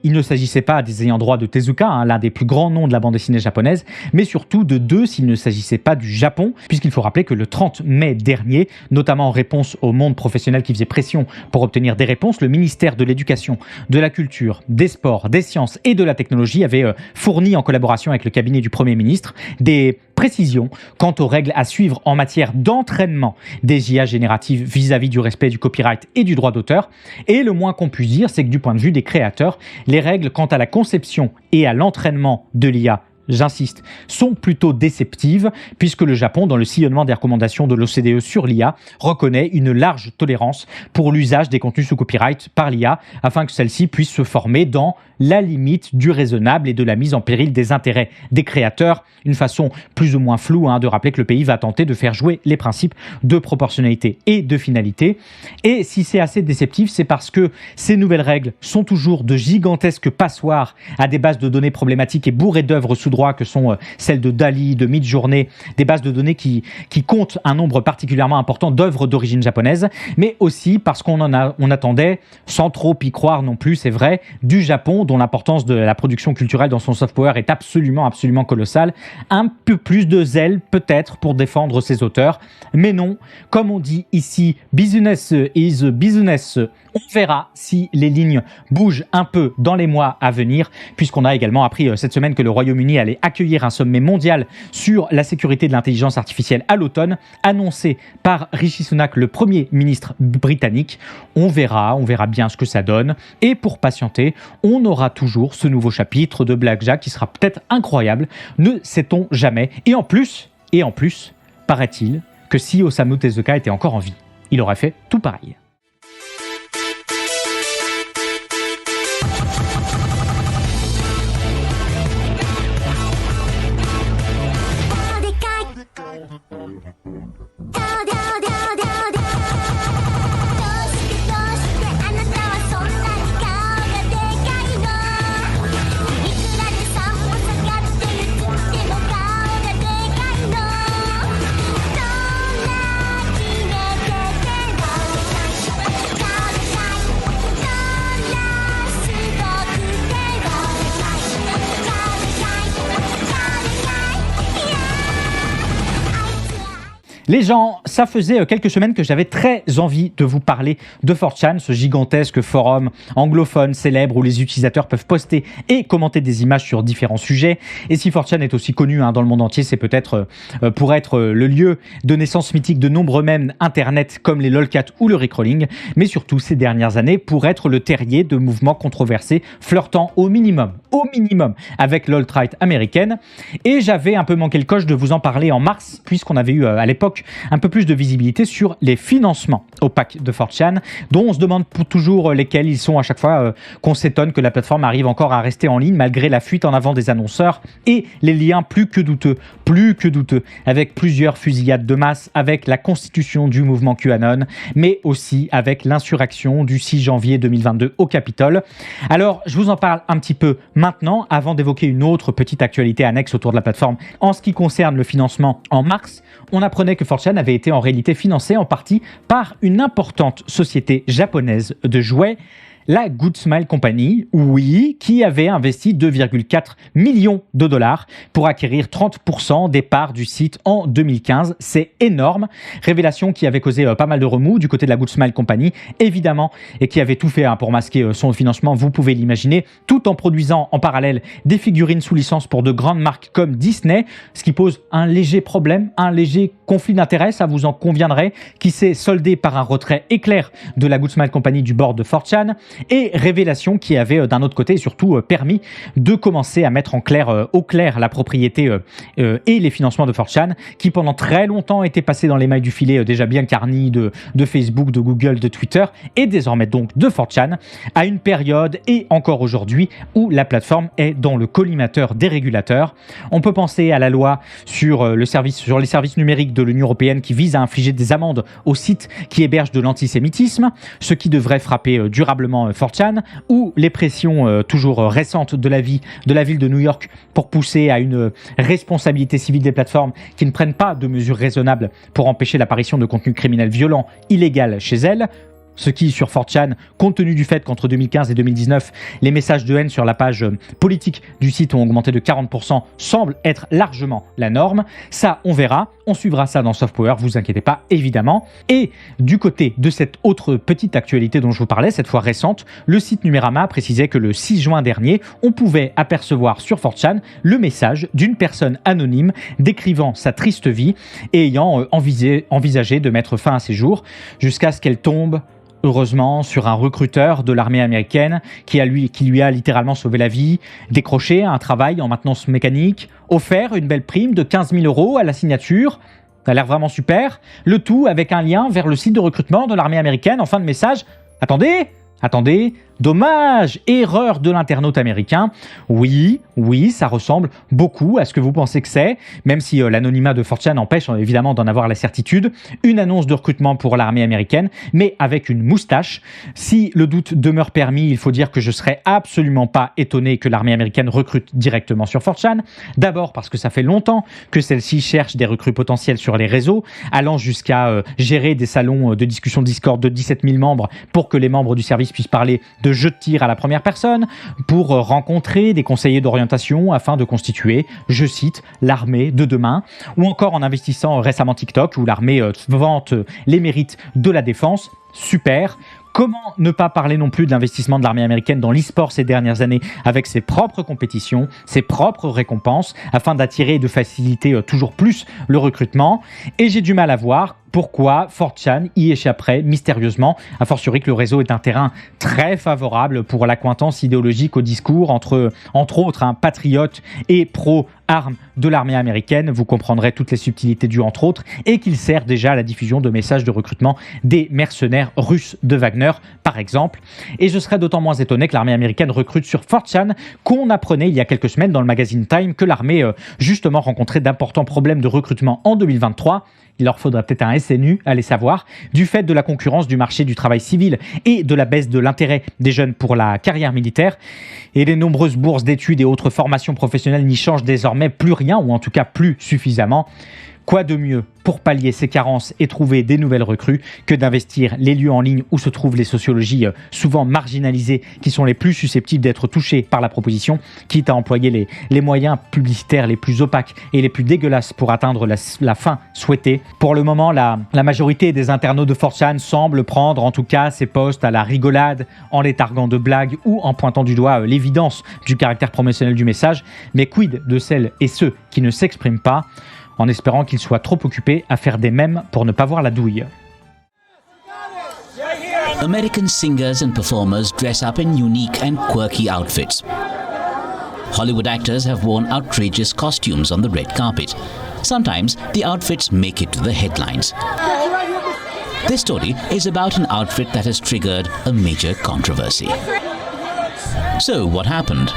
il ne s'agissait pas des ayants droit de Tezuka, l'un des plus grands noms de la bande dessinée japonaise, mais surtout de 2 s'il ne s'agissait pas du Japon, puisqu'il faut rappeler que le 30 mai dernier, notamment en réponse au monde professionnel qui faisait pression pour obtenir des réponses, le ministère de l'Éducation, de la Culture, des Sports, des Sciences et de la Technologie avait fourni, en collaboration avec le cabinet du Premier ministre, des précisions quant aux règles à suivre en matière d'entraînement des IA génératives vis-à-vis du respect du copyright et du droit d'auteur. Et le moins qu'on puisse dire, c'est que du point de vue des créateurs, les règles quant à la conception et à l'entraînement de l'IA, j'insiste, sont plutôt déceptives, puisque le Japon, dans le sillonnement des recommandations de l'OCDE sur l'IA, reconnaît une large tolérance pour l'usage des contenus sous copyright par l'IA, afin que celle-ci puisse se former dans la limite du raisonnable et de la mise en péril des intérêts des créateurs. Une façon plus ou moins floue de rappeler que le pays va tenter de faire jouer les principes de proportionnalité et de finalité. Et si c'est assez déceptif, c'est parce que ces nouvelles règles sont toujours de gigantesques passoires à des bases de données problématiques et bourrées d'œuvres sous droit que sont celles de Dali, de Midjourney, des bases de données qui comptent un nombre particulièrement important d'œuvres d'origine japonaise, mais aussi parce qu'on attendait, sans trop y croire non plus, c'est vrai, du Japon, dont l'importance de la production culturelle dans son soft power est absolument colossale, un peu plus de zèle peut-être pour défendre ses auteurs. Mais non, comme on dit ici, business is business. On verra si les lignes bougent un peu dans les mois à venir, puisqu'on a également appris cette semaine que le Royaume-Uni allait accueillir un sommet mondial sur la sécurité de l'intelligence artificielle à l'automne, annoncé par Rishi Sunak, le Premier ministre britannique. On verra bien ce que ça donne. Et pour patienter, on aura toujours ce nouveau chapitre de Blackjack qui sera peut-être incroyable, ne sait-on jamais. Et en plus, paraît-il que si Osamu Tezuka était encore en vie, il aurait fait tout pareil. Les gens, ça faisait quelques semaines que j'avais très envie de vous parler de 4chan, ce gigantesque forum anglophone célèbre où les utilisateurs peuvent poster et commenter des images sur différents sujets. Et si 4chan est aussi connu dans le monde entier, c'est peut-être pour être le lieu de naissance mythique de nombreux mèmes internet comme les lolcats ou le rickrolling, mais surtout ces dernières années pour être le terrier de mouvements controversés flirtant au minimum avec l'alt-right américaine. Et j'avais un peu manqué le coche de vous en parler en mars, puisqu'on avait eu à l'époque un peu plus de visibilité sur les financements opaques de 4chan, dont on se demande pour toujours lesquels ils sont à chaque fois qu'on s'étonne que la plateforme arrive encore à rester en ligne malgré la fuite en avant des annonceurs et les liens plus que douteux, avec plusieurs fusillades de masse, avec la constitution du mouvement QAnon, mais aussi avec l'insurrection du 6 janvier 2022 au Capitole. Alors, je vous en parle un petit peu maintenant, avant d'évoquer une autre petite actualité annexe autour de la plateforme. En ce qui concerne le financement, en mars, on apprenait que 4chan avait été en réalité financé en partie par une importante société japonaise de jouets, la Good Smile Company, oui, qui avait investi 2,4 millions de dollars pour acquérir 30% des parts du site en 2015. C'est énorme. Révélation qui avait causé pas mal de remous du côté de la Good Smile Company, évidemment, et qui avait tout fait pour masquer son financement, vous pouvez l'imaginer, tout en produisant en parallèle des figurines sous licence pour de grandes marques comme Disney, ce qui pose un léger problème, un léger conflit d'intérêts, ça vous en conviendrez, qui s'est soldé par un retrait éclair de la Good Smile Company du board de 4chan. Et Révélation qui avait d'un autre côté surtout permis de commencer à mettre au clair la propriété et les financements de 4chan qui pendant très longtemps étaient passés dans les mailles du filet déjà bien carnis de Facebook, de Google, de Twitter et désormais donc de 4chan à une période et encore aujourd'hui où la plateforme est dans le collimateur des régulateurs. On peut penser à la loi sur les services numériques de l'Union européenne qui vise à infliger des amendes aux sites qui hébergent de l'antisémitisme, ce qui devrait frapper durablement 4chan, ou les pressions toujours récentes de la ville de New York pour pousser à une responsabilité civile des plateformes qui ne prennent pas de mesures raisonnables pour empêcher l'apparition de contenu criminel violent illégal chez elles, Ce qui, sur 4chan, compte tenu du fait qu'entre 2015 et 2019, les messages de haine sur la page politique du site ont augmenté de 40%, semble être largement la norme. Ça, on verra. On suivra ça dans Soft Power, vous inquiétez pas, évidemment. Et du côté de cette autre petite actualité dont je vous parlais, cette fois récente, le site Numérama précisait que le 6 juin dernier, on pouvait apercevoir sur 4chan le message d'une personne anonyme décrivant sa triste vie et ayant envisagé de mettre fin à ses jours jusqu'à ce qu'elle tombe heureusement sur un recruteur de l'armée américaine qui lui a littéralement sauvé la vie, décroché un travail en maintenance mécanique, offert une belle prime de 15 000 € à la signature. Ça a l'air vraiment super. Le tout avec un lien vers le site de recrutement de l'armée américaine en fin de message. Attendez, dommage, erreur de l'internaute américain. Oui, ça ressemble beaucoup à ce que vous pensez que c'est, même si l'anonymat de 4chan empêche évidemment d'en avoir la certitude. Une annonce de recrutement pour l'armée américaine, mais avec une moustache. Si le doute demeure permis, il faut dire que je serais absolument pas étonné que l'armée américaine recrute directement sur 4chan. D'abord parce que ça fait longtemps que celle-ci cherche des recrues potentiels sur les réseaux, allant jusqu'à gérer des salons de discussion Discord de 17 000 membres pour que les membres du service puissent parler de jeux de tir à la première personne, pour rencontrer des conseillers d'orientation afin de constituer, je cite, l'armée de demain, ou encore en investissant récemment TikTok où l'armée vante les mérites de la défense. Super. Comment ne pas parler non plus de l'investissement de l'armée américaine dans l'e-sport ces dernières années avec ses propres compétitions, ses propres récompenses, afin d'attirer et de faciliter toujours plus le recrutement. Et j'ai du mal à voir pourquoi 4chan y échapperait mystérieusement, a fortiori que le réseau est un terrain très favorable pour l'accointance idéologique au discours entre autres, patriotes et pro-armes de l'armée américaine. Vous comprendrez toutes les subtilités dues entre autres, et qu'il sert déjà à la diffusion de messages de recrutement des mercenaires russes de Wagner, par exemple. Et je serais d'autant moins étonné que l'armée américaine recrute sur 4chan qu'on apprenait il y a quelques semaines dans le magazine Time que l'armée justement rencontrait d'importants problèmes de recrutement en 2023. Il leur faudrait peut-être un SNU, allez savoir, du fait de la concurrence du marché du travail civil et de la baisse de l'intérêt des jeunes pour la carrière militaire. Et les nombreuses bourses d'études et autres formations professionnelles n'y changent désormais plus rien, ou en tout cas plus suffisamment. Quoi de mieux pour pallier ces carences et trouver des nouvelles recrues que d'investir les lieux en ligne où se trouvent les sociologies souvent marginalisées qui sont les plus susceptibles d'être touchées par la proposition, quitte à employer les moyens publicitaires les plus opaques et les plus dégueulasses pour atteindre la fin souhaitée. Pour le moment, la majorité des internautes de 4chan semblent prendre en tout cas ces posts à la rigolade, en les targuant de blagues ou en pointant du doigt l'évidence du caractère promotionnel du message, mais quid de celles et ceux qui ne s'expriment pas, en espérant qu'ils soient trop occupés à faire des mèmes pour ne pas voir la douille. American singers and performers dress up in unique and quirky outfits. Hollywood actors have worn outrageous costumes on the red carpet. Sometimes the outfits make it to the headlines. This story is about an outfit that has triggered a major controversy. So, what happened?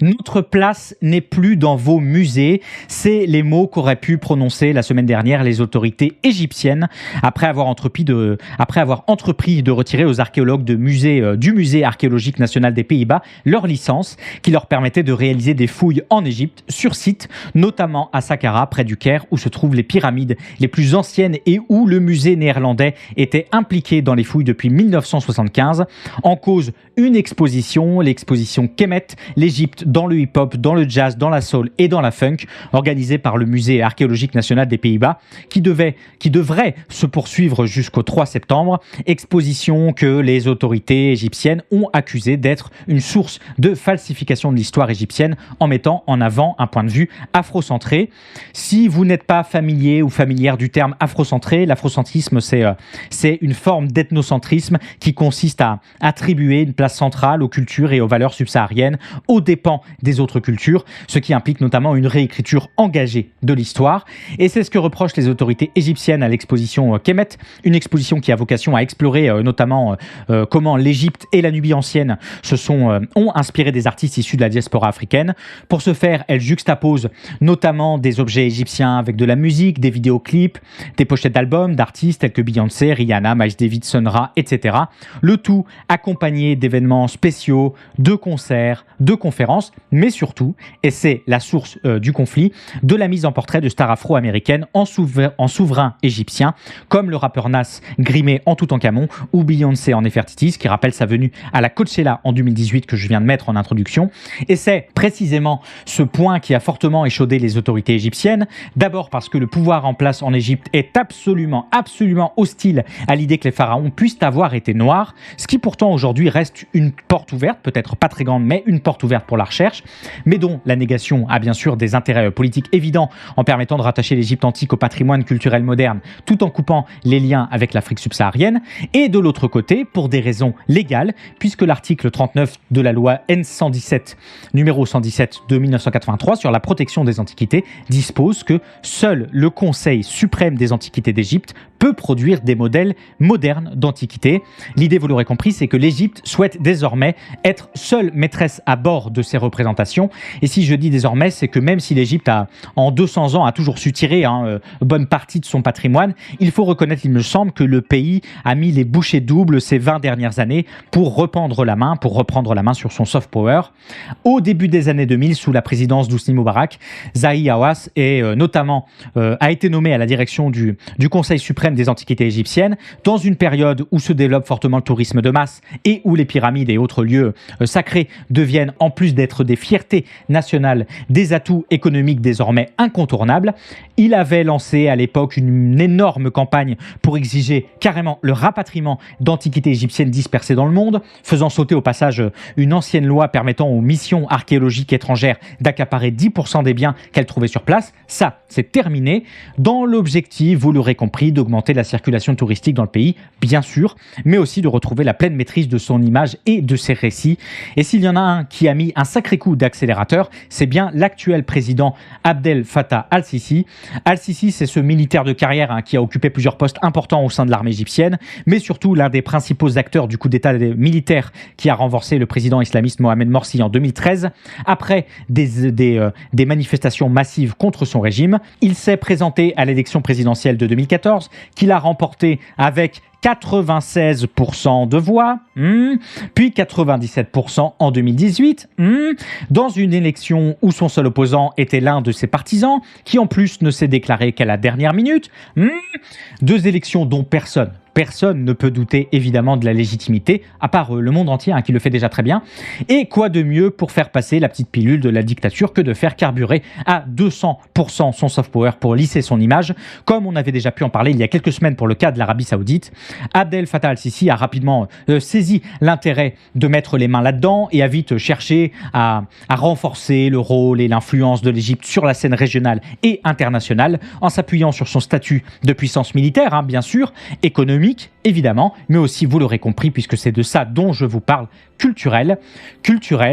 Notre place n'est plus dans vos musées. C'est les mots qu'auraient pu prononcer la semaine dernière les autorités égyptiennes après avoir entrepris de retirer aux archéologues du musée archéologique national des Pays-Bas leur licence qui leur permettait de réaliser des fouilles en Égypte sur site, notamment à Saqqara près du Caire où se trouvent les pyramides les plus anciennes et où le musée néerlandais était impliqué dans les fouilles depuis 1975. En cause, une exposition, l'exposition Kemet, l'Égypte dans le hip-hop, dans le jazz, dans la soul et dans la funk, organisée par le musée archéologique national des Pays-Bas, qui devrait se poursuivre jusqu'au 3 septembre. Exposition que les autorités égyptiennes ont accusée d'être une source de falsification de l'histoire égyptienne en mettant en avant un point de vue afrocentré. Si vous n'êtes pas familier ou familière du terme afrocentré, l'afrocentrisme c'est une forme d'ethnocentrisme qui consiste à attribuer une place centrale aux cultures et aux valeurs subsahariennes aux dépens des autres cultures, ce qui implique notamment une réécriture engagée de l'histoire. Et c'est ce que reprochent les autorités égyptiennes à l'exposition Kemet, une exposition qui a vocation à explorer notamment comment l'Égypte et la Nubie ancienne ont inspiré des artistes issus de la diaspora africaine. Pour ce faire, elle juxtapose notamment des objets égyptiens avec de la musique, des vidéoclips, des pochettes d'albums d'artistes tels que Beyoncé, Rihanna, Miles Davis, Sun Ra, etc. Le tout accompagné d'événements spéciaux, de concerts, de conférences. France, mais surtout, et c'est la source du conflit, de la mise en portrait de stars afro-américaines en souverain égyptien, comme le rappeur Nas grimé en Toutankhamon ou Beyoncé en Nefertiti, ce qui rappelle sa venue à la Coachella en 2018 que je viens de mettre en introduction. Et c'est précisément ce point qui a fortement échaudé les autorités égyptiennes, d'abord parce que le pouvoir en place en Égypte est absolument hostile à l'idée que les pharaons puissent avoir été noirs, ce qui pourtant aujourd'hui reste une porte ouverte, peut-être pas très grande, mais une porte ouverte pour la recherche, mais dont la négation a bien sûr des intérêts politiques évidents en permettant de rattacher l'Égypte antique au patrimoine culturel moderne, tout en coupant les liens avec l'Afrique subsaharienne, et de l'autre côté, pour des raisons légales, puisque l'article 39 de la loi N117, numéro 117 de 1983 sur la protection des antiquités, dispose que seul le Conseil suprême des antiquités d'Égypte peut produire des modèles modernes d'antiquités. L'idée, vous l'aurez compris, c'est que l'Égypte souhaite désormais être seule maîtresse à bord de ses représentations. Et si je dis désormais, c'est que même si l'Égypte en 200 ans a toujours su tirer bonne partie de son patrimoine, il faut reconnaître, il me semble, que le pays a mis les bouchées doubles ces 20 dernières années pour reprendre la main sur son soft power. Au début des années 2000, sous la présidence d'Hosni Moubarak, Zahi Hawass a été nommé à la direction du Conseil suprême des antiquités égyptiennes, dans une période où se développe fortement le tourisme de masse et où les pyramides et autres lieux sacrés deviennent, en plus d'être des fiertés nationales, des atouts économiques désormais incontournables. Il avait lancé à l'époque une énorme campagne pour exiger carrément le rapatriement d'antiquités égyptiennes dispersées dans le monde, faisant sauter au passage une ancienne loi permettant aux missions archéologiques étrangères d'accaparer 10% des biens qu'elles trouvaient sur place. Ça, c'est terminé, dans l'objectif, vous l'aurez compris, d'augmenter la circulation touristique dans le pays, bien sûr, mais aussi de retrouver la pleine maîtrise de son image et de ses récits. Et s'il y en a un qui a mis un sacré coup d'accélérateur, c'est bien l'actuel président Abdel Fattah al-Sisi. Al-Sisi, c'est ce militaire de carrière qui a occupé plusieurs postes importants au sein de l'armée égyptienne, mais surtout l'un des principaux acteurs du coup d'État militaire qui a renversé le président islamiste Mohamed Morsi en 2013, après des manifestations massives contre son régime. Il s'est présenté à l'élection présidentielle de 2014, qu'il a remporté avec 96% de voix, puis 97% en 2018, dans une élection où son seul opposant était l'un de ses partisans, qui en plus ne s'est déclaré qu'à la dernière minute, 2 élections dont personne ne peut douter évidemment de la légitimité, à part le monde entier qui le fait déjà très bien. Et quoi de mieux pour faire passer la petite pilule de la dictature que de faire carburer à 200% son soft power pour lisser son image, comme on avait déjà pu en parler il y a quelques semaines pour le cas de l'Arabie Saoudite. Abdel Fattah al-Sisi a rapidement saisi l'intérêt de mettre les mains là-dedans et a vite cherché à renforcer le rôle et l'influence de l'Égypte sur la scène régionale et internationale, en s'appuyant sur son statut de puissance militaire, bien sûr, économique, évidemment, mais aussi, vous l'aurez compris, puisque c'est de ça dont je vous parle, culturel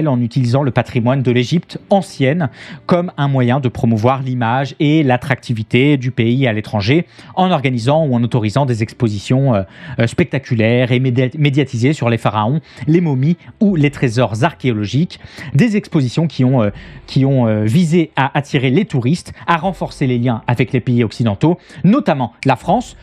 en utilisant le patrimoine de l'Égypte ancienne comme un moyen de promouvoir l'image et l'attractivité du pays à l'étranger, en organisant ou en autorisant des expositions spectaculaires et médiatisées sur les pharaons, les momies ou les trésors archéologiques, des expositions qui ont visé à attirer les touristes, à renforcer les liens avec les pays occidentaux, notamment la France,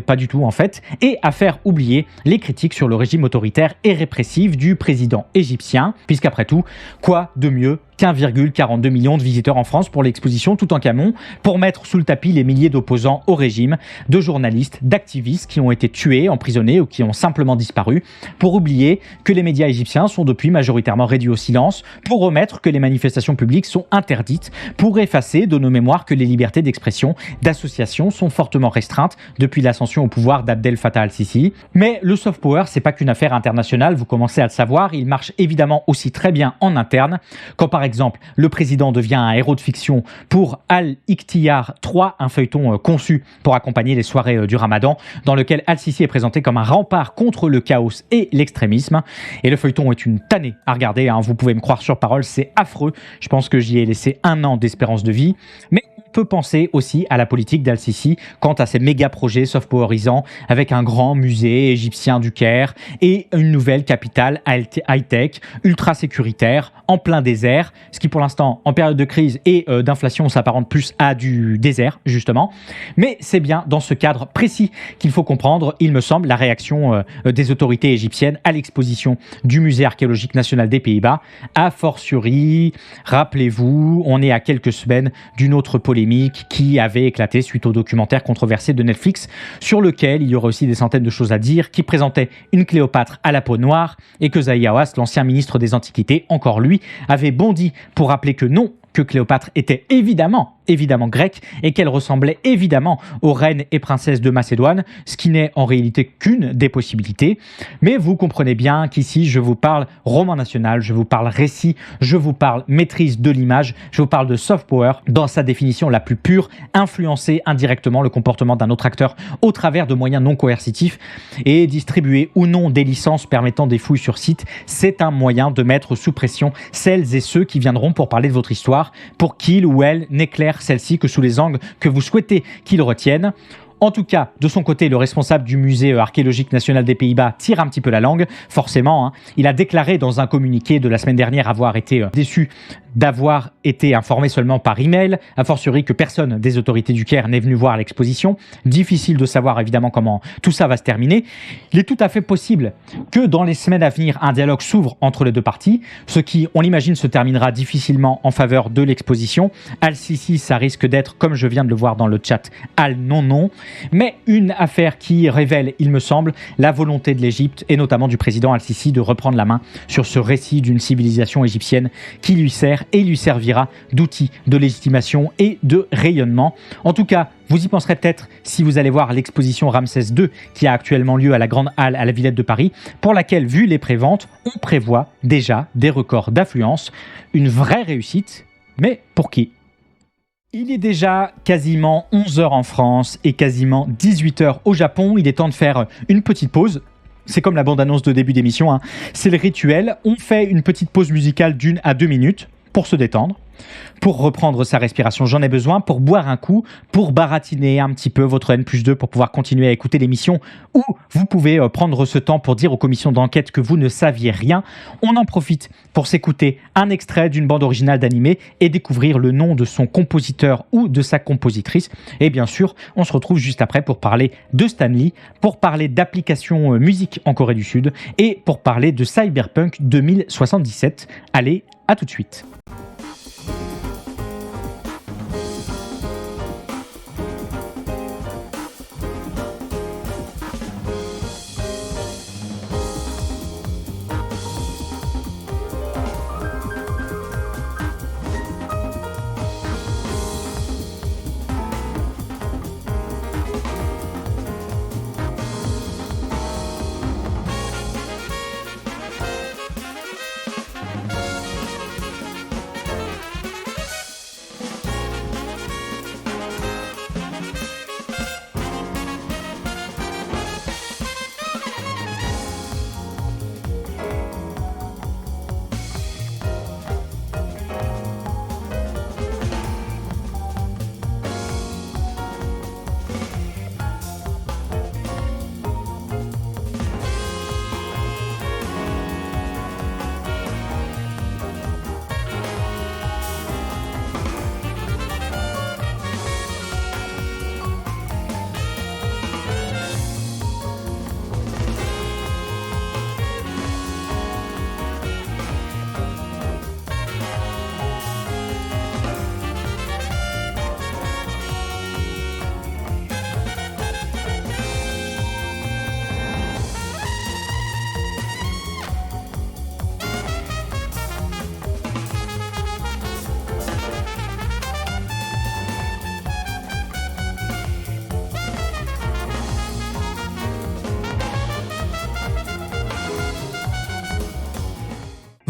pas du tout en fait, et à faire oublier les critiques sur le régime autoritaire et répressif du président égyptien, puisqu'après tout, quoi de mieux qu'1,42 million de visiteurs en France pour l'exposition Toutankhamon, pour mettre sous le tapis les milliers d'opposants au régime, de journalistes, d'activistes qui ont été tués, emprisonnés ou qui ont simplement disparu, pour oublier que les médias égyptiens sont depuis majoritairement réduits au silence, pour remettre que les manifestations publiques sont interdites, pour effacer de nos mémoires que les libertés d'expression, d'association sont fortement restreintes depuis l'ascension au pouvoir d'Abdel Fattah al-Sisi. Mais le soft power, c'est pas qu'une affaire internationale, vous commencez à le savoir, il marche évidemment aussi très bien en interne, quand par exemple le président devient un héros de fiction pour Al-Ikhtiyar 3, un feuilleton conçu pour accompagner les soirées du Ramadan, dans lequel Al-Sisi est présenté comme un rempart contre le chaos et l'extrémisme. Et le feuilleton est une tannée à regarder, vous pouvez me croire sur parole, c'est affreux. Je pense que j'y ai laissé 1 an d'espérance de vie. Mais peut penser aussi à la politique d'Al-Sisi quant à ses méga projets soft powerisants avec un grand musée égyptien du Caire et une nouvelle capitale high-tech, ultra sécuritaire, en plein désert, ce qui pour l'instant, en période de crise et d'inflation, s'apparente plus à du désert, justement. Mais c'est bien dans ce cadre précis qu'il faut comprendre, il me semble, la réaction des autorités égyptiennes à l'exposition du Musée archéologique national des Pays-Bas. A fortiori, rappelez-vous, on est à quelques semaines d'une autre polémique qui avait éclaté suite au documentaire controversé de Netflix, sur lequel il y aurait aussi des centaines de choses à dire, qui présentait une Cléopâtre à la peau noire et que Zahi Hawass, l'ancien ministre des Antiquités, encore lui, avait bondi pour rappeler que non, que Cléopâtre était évidemment grecque et qu'elle ressemblait évidemment aux reines et princesses de Macédoine, ce qui n'est en réalité qu'une des possibilités. Mais vous comprenez bien qu'ici, je vous parle roman national, je vous parle récit, je vous parle maîtrise de l'image, je vous parle de soft power dans sa définition la plus pure, influencer indirectement le comportement d'un autre acteur au travers de moyens non coercitifs et distribuer ou non des licences permettant des fouilles sur site. C'est un moyen de mettre sous pression celles et ceux qui viendront pour parler de votre histoire, pour qu'il ou elle n'éclaire celle-ci que sous les angles que vous souhaitez qu'ils retiennent. En tout cas, de son côté, le responsable du musée archéologique national des Pays-Bas tire un petit peu la langue, forcément. Il a déclaré dans un communiqué de la semaine dernière avoir été déçu d'avoir été informé seulement par email, a fortiori que personne des autorités du Caire n'est venu voir l'exposition. Difficile de savoir évidemment comment tout ça va se terminer. Il est tout à fait possible que dans les semaines à venir, un dialogue s'ouvre entre les deux parties, ce qui, on l'imagine, se terminera difficilement en faveur de l'exposition. Al-Sisi, ça risque d'être, comme je viens de le voir dans le chat, Al-non-non. Mais une affaire qui révèle, il me semble, la volonté de l'Égypte et notamment du président Al-Sisi de reprendre la main sur ce récit d'une civilisation égyptienne qui lui sert et lui servira d'outil de légitimation et de rayonnement. En tout cas, vous y penserez peut-être si vous allez voir l'exposition Ramsès II qui a actuellement lieu à la Grande Halle à la Villette de Paris, pour laquelle, vu les préventes, on prévoit déjà des records d'affluence. Une vraie réussite, mais pour qui ? Il est déjà quasiment 11h en France et quasiment 18h au Japon. Il est temps de faire une petite pause. C'est comme la bande-annonce de début d'émission, C'est le rituel. On fait une petite pause musicale d'1 à 2 minutes pour se détendre, pour reprendre sa respiration. J'en ai besoin pour boire un coup, pour baratiner un petit peu votre N+2 pour pouvoir continuer à écouter l'émission, ou vous pouvez prendre ce temps pour dire aux commissions d'enquête que vous ne saviez rien. On en profite pour s'écouter un extrait d'une bande originale d'animé et découvrir le nom de son compositeur ou de sa compositrice. Et bien sûr, on se retrouve juste après pour parler de Stan Lee, pour parler d'applications musique en Corée du Sud et pour parler de Cyberpunk 2077. Allez, à tout de suite.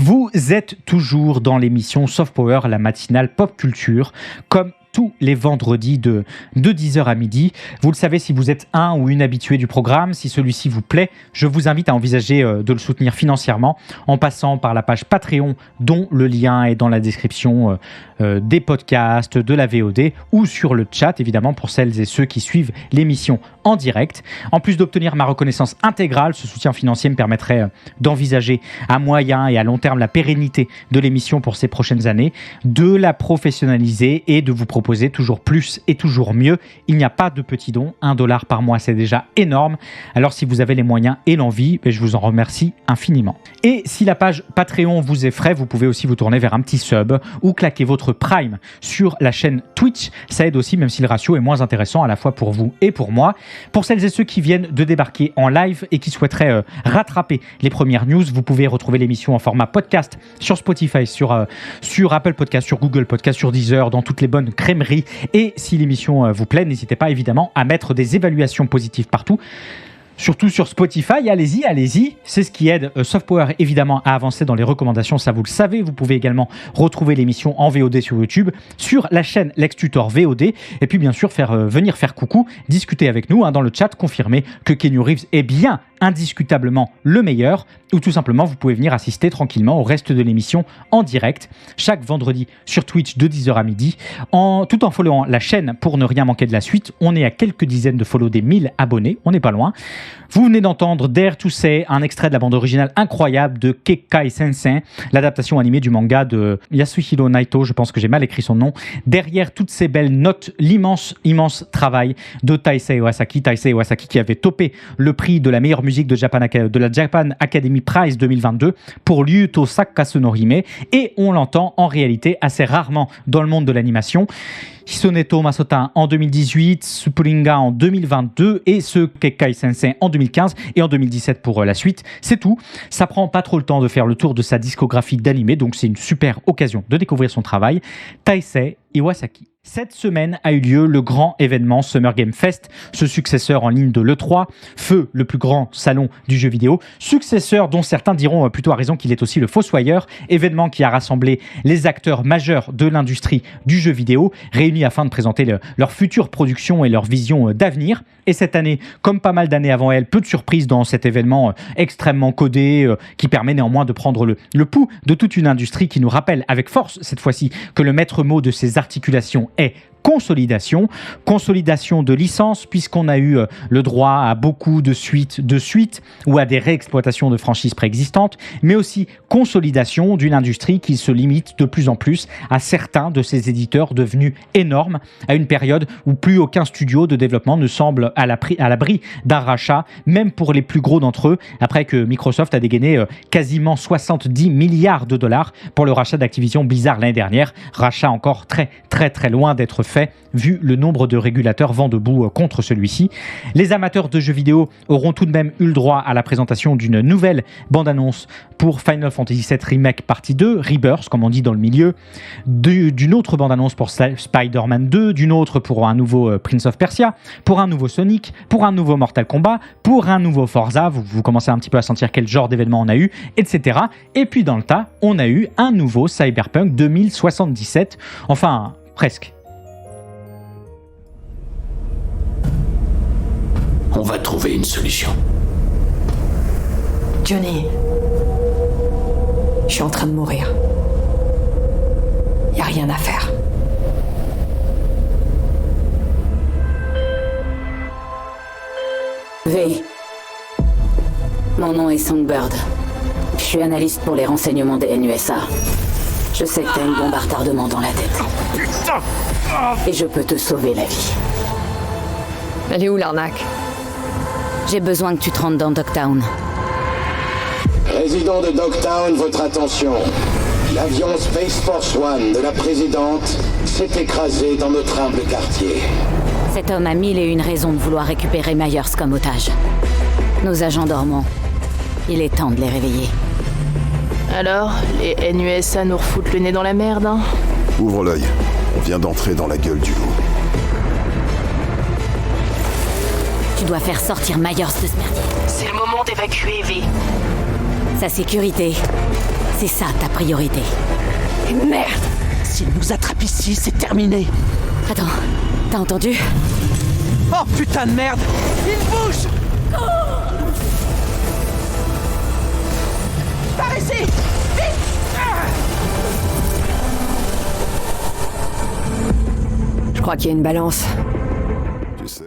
Vous êtes toujours dans l'émission Soft Power, la matinale pop culture. Comme tous les vendredis de 10h à midi. Vous le savez, si vous êtes un ou une habituée du programme, si celui-ci vous plaît, je vous invite à envisager de le soutenir financièrement en passant par la page Patreon dont le lien est dans la description des podcasts, de la VOD ou sur le chat, évidemment, pour celles et ceux qui suivent l'émission en direct. En plus d'obtenir ma reconnaissance intégrale, ce soutien financier me permettrait d'envisager à moyen et à long terme la pérennité de l'émission pour ces prochaines années, de la professionnaliser et de vous proposer toujours plus et toujours mieux. Il n'y a pas de petits dons, $1 par mois, c'est déjà énorme. Alors si vous avez les moyens et l'envie, je vous en remercie infiniment. Et si la page Patreon vous effraie, vous pouvez aussi vous tourner vers un petit sub ou claquer votre Prime sur la chaîne Twitch. Ça aide aussi, même si le ratio est moins intéressant à la fois pour vous et pour moi. Pour celles et ceux qui viennent de débarquer en live et qui souhaiteraient rattraper les premières news, vous pouvez retrouver l'émission en format podcast sur Spotify, sur Apple Podcast, sur Google Podcast, sur Deezer, dans toutes les bonnes crèmeries. Et si l'émission vous plaît, n'hésitez pas évidemment à mettre des évaluations positives partout. Surtout sur Spotify, allez-y, c'est ce qui aide Softpower évidemment à avancer dans les recommandations, ça vous le savez. Vous pouvez également retrouver l'émission en VOD sur YouTube, sur la chaîne Lex Tutor VOD, et puis bien sûr venir faire coucou, discuter avec nous dans le chat, confirmer que Keanu Reeves est bien indiscutablement le meilleur, ou tout simplement vous pouvez venir assister tranquillement au reste de l'émission en direct, chaque vendredi sur Twitch de 10h à midi, tout en followant la chaîne pour ne rien manquer de la suite. On est à quelques dizaines de follow des 1000 abonnés, on n'est pas loin. Vous venez d'entendre Dare to Say, un extrait de la bande originale incroyable de Kekkai Sensei, l'adaptation animée du manga de Yasuhiro Naito, je pense que j'ai mal écrit son nom. Derrière toutes ces belles notes, l'immense travail de Taisei Iwasaki qui avait topé le prix de la meilleure musique de la Japan Academy Prize 2022 pour Ryuto Sakasu no Hime, et on l'entend en réalité assez rarement dans le monde de l'animation. Hisoneto Masota en 2018, Springa en 2022 et ce Kekkai Sensei en 2015 et en 2017 pour la suite. C'est tout. Ça prend pas trop le temps de faire le tour de sa discographie d'animé, donc c'est une super occasion de découvrir son travail. Taisei Iwasaki. Cette semaine a eu lieu le grand événement Summer Game Fest, ce successeur en ligne de l'E3, feu le plus grand salon du jeu vidéo, successeur dont certains diront plutôt à raison qu'il est aussi le fossoyeur, événement qui a rassemblé les acteurs majeurs de l'industrie du jeu vidéo, réunis afin de présenter leurs futures productions et leurs visions d'avenir. Et cette année, comme pas mal d'années avant elle, peu de surprises dans cet événement extrêmement codé, qui permet néanmoins de prendre le pouls de toute une industrie qui nous rappelle avec force, cette fois-ci, que le maître mot de ces articulations est consolidation de licences, puisqu'on a eu le droit à beaucoup de suites ou à des réexploitations de franchises préexistantes, mais aussi consolidation d'une industrie qui se limite de plus en plus à certains de ces éditeurs devenus énormes, à une période où plus aucun studio de développement ne semble à l'abri d'un rachat, même pour les plus gros d'entre eux, après que Microsoft a dégainé quasiment 70 milliards de dollars pour le rachat d'Activision Blizzard l'année dernière, rachat encore très très très loin d'être fait, vu le nombre de régulateurs vent debout contre celui-ci. Les amateurs de jeux vidéo auront tout de même eu le droit à la présentation d'une nouvelle bande-annonce pour Final Fantasy VII Remake Partie 2, Rebirth, comme on dit dans le milieu, d'une autre bande-annonce pour Spider-Man 2, d'une autre pour un nouveau Prince of Persia, pour un nouveau Sonic, pour un nouveau Mortal Kombat, pour un nouveau Forza, vous commencez un petit peu à sentir quel genre d'événement on a eu, etc. Et puis dans le tas, on a eu un nouveau Cyberpunk 2077, enfin, presque. On va trouver une solution. Johnny, je suis en train de mourir. Y a rien à faire. V. Mon nom est Songbird. Je suis analyste pour les renseignements des NUSA. Je sais que t'as une bombe à retardement dans la tête. Et je peux te sauver la vie. Elle est où l'arnaque? J'ai besoin que tu te rendes dans Dogtown. Résidents de Dogtown, votre attention. L'avion Space Force One de la présidente s'est écrasé dans notre humble quartier. Cet homme a 1001 raisons de vouloir récupérer Myers comme otage. Nos agents dormants. Il est temps de les réveiller. Alors, les NUSA nous refoutent le nez dans la merde, hein? Ouvre l'œil. On vient d'entrer dans la gueule du loup. Tu dois faire sortir Myers de ce merdier. C'est le moment d'évacuer V. Sa sécurité, c'est ça ta priorité. Et merde! S'il nous attrape ici, c'est terminé. Attends, t'as entendu? Oh putain de merde! Il bouge! Par ici! Vite! Je crois qu'il y a une balance. Tu sais.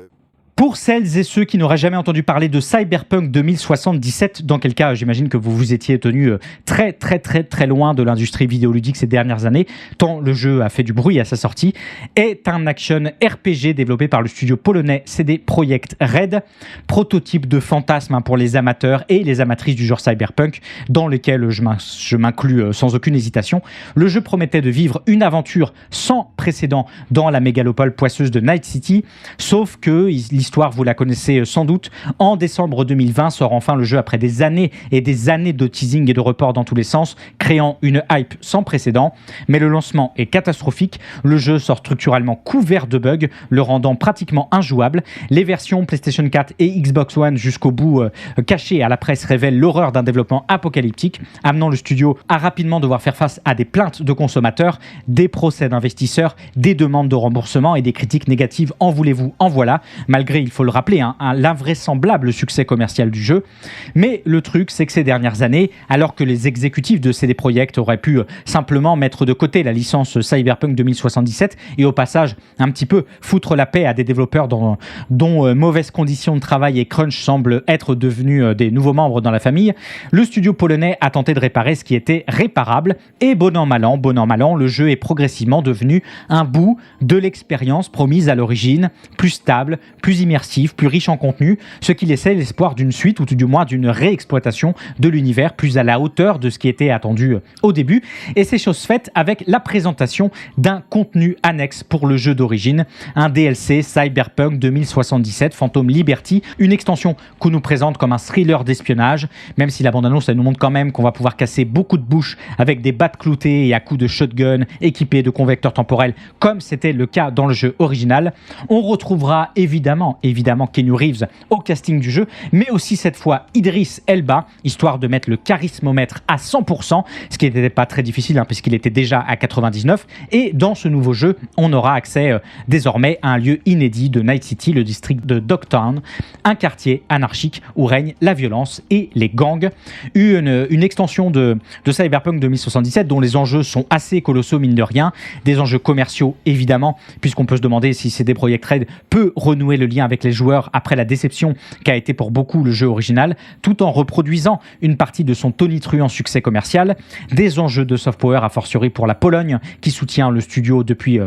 Pour celles et ceux qui n'auraient jamais entendu parler de Cyberpunk 2077, dans quel cas j'imagine que vous vous étiez tenu très très très très loin de l'industrie vidéoludique ces dernières années, tant le jeu a fait du bruit à sa sortie, est un action RPG développé par le studio polonais CD Projekt Red, prototype de fantasme pour les amateurs et les amatrices du genre Cyberpunk, dans lequel je m'inclus sans aucune hésitation. Le jeu promettait de vivre une aventure sans précédent dans la mégalopole poisseuse de Night City, sauf que l'histoire, vous la connaissez sans doute. En décembre 2020 sort enfin le jeu après des années et des années de teasing et de report dans tous les sens, créant une hype sans précédent. Mais le lancement est catastrophique. Le jeu sort structurellement couvert de bugs, le rendant pratiquement injouable. Les versions PlayStation 4 et Xbox One jusqu'au bout cachées à la presse révèlent l'horreur d'un développement apocalyptique, amenant le studio à rapidement devoir faire face à des plaintes de consommateurs, des procès d'investisseurs, des demandes de remboursement et des critiques négatives. En voulez-vous, en voilà. Malgré, il faut le rappeler, l'invraisemblable succès commercial du jeu. Mais le truc, c'est que ces dernières années, alors que les exécutifs de CD Projekt auraient pu simplement mettre de côté la licence Cyberpunk 2077 et au passage un petit peu foutre la paix à des développeurs dont mauvaises conditions de travail et crunch semblent être devenus des nouveaux membres dans la famille, le studio polonais a tenté de réparer ce qui était réparable et bon an mal an, le jeu est progressivement devenu un bout de l'expérience promise à l'origine, plus stable, plus immersif, plus riche en contenu, ce qui laissait l'espoir d'une suite ou tout du moins d'une réexploitation de l'univers plus à la hauteur de ce qui était attendu au début. Et c'est chose faite avec la présentation d'un contenu annexe pour le jeu d'origine, un DLC Cyberpunk 2077 Phantom Liberty, une extension qu'on nous présente comme un thriller d'espionnage, même si la bande-annonce elle nous montre quand même qu'on va pouvoir casser beaucoup de bouches avec des battes cloutées et à coups de shotgun équipés de convecteurs temporels comme c'était le cas dans le jeu original. On retrouvera évidemment Keanu Reeves au casting du jeu, mais aussi cette fois Idris Elba, histoire de mettre le charismomètre à 100%, ce qui n'était pas très difficile puisqu'il était déjà à 99. Et dans ce nouveau jeu, on aura accès désormais à un lieu inédit de Night City, le district de Dogtown, un quartier anarchique où règne la violence et les gangs. Une extension de Cyberpunk 2077 dont les enjeux sont assez colossaux mine de rien, des enjeux commerciaux évidemment, puisqu'on peut se demander si CD Projekt Red peut renouer le lien avec les joueurs après la déception qu'a été pour beaucoup le jeu original, tout en reproduisant une partie de son tonitruant succès commercial, des enjeux de soft power a fortiori pour la Pologne qui soutient le studio depuis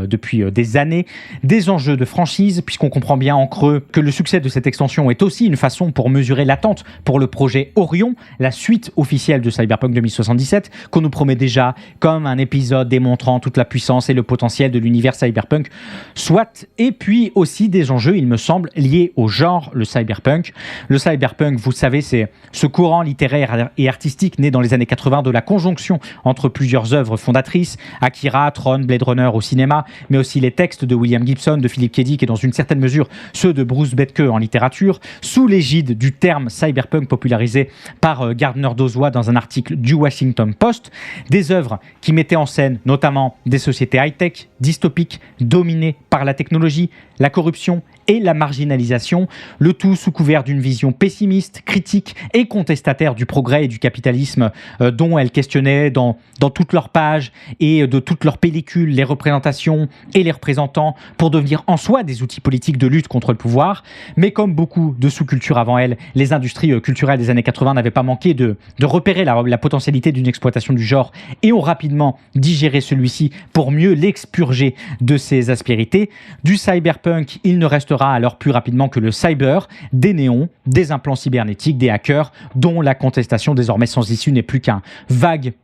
des années, des enjeux de franchise puisqu'on comprend bien en creux que le succès de cette extension est aussi une façon pour mesurer l'attente pour le projet Orion, la suite officielle de Cyberpunk 2077 qu'on nous promet déjà comme un épisode démontrant toute la puissance et le potentiel de l'univers Cyberpunk, soit, et puis aussi des enjeux, il me semble, liés au genre, le cyberpunk. Le cyberpunk, vous savez, c'est ce courant littéraire et artistique né dans les années 80 de la conjonction entre plusieurs œuvres fondatrices, Akira, Tron, Blade Runner au cinéma, mais aussi les textes de William Gibson, de Philip K. Dick et dans une certaine mesure ceux de Bruce Bethke en littérature, sous l'égide du terme cyberpunk popularisé par Gardner Dozois dans un article du Washington Post, des œuvres qui mettaient en scène notamment des sociétés high-tech, dystopiques, dominées par la technologie, la corruption et la marginalisation, le tout sous couvert d'une vision pessimiste, critique et contestataire du progrès et du capitalisme dont elle questionnait dans toutes leurs pages et de toutes leurs pellicules les représentations et les représentants pour devenir en soi des outils politiques de lutte contre le pouvoir. Mais comme beaucoup de sous-cultures avant elle, les industries culturelles des années 80 n'avaient pas manqué de repérer la potentialité d'une exploitation du genre et ont rapidement digéré celui-ci pour mieux l'expurger de ses aspérités. Du cyberpunk, il ne restera alors plus rapidement que le cyber, des néons, des implants cybernétiques, des hackers, dont la contestation désormais sans issue n'est plus qu'un vague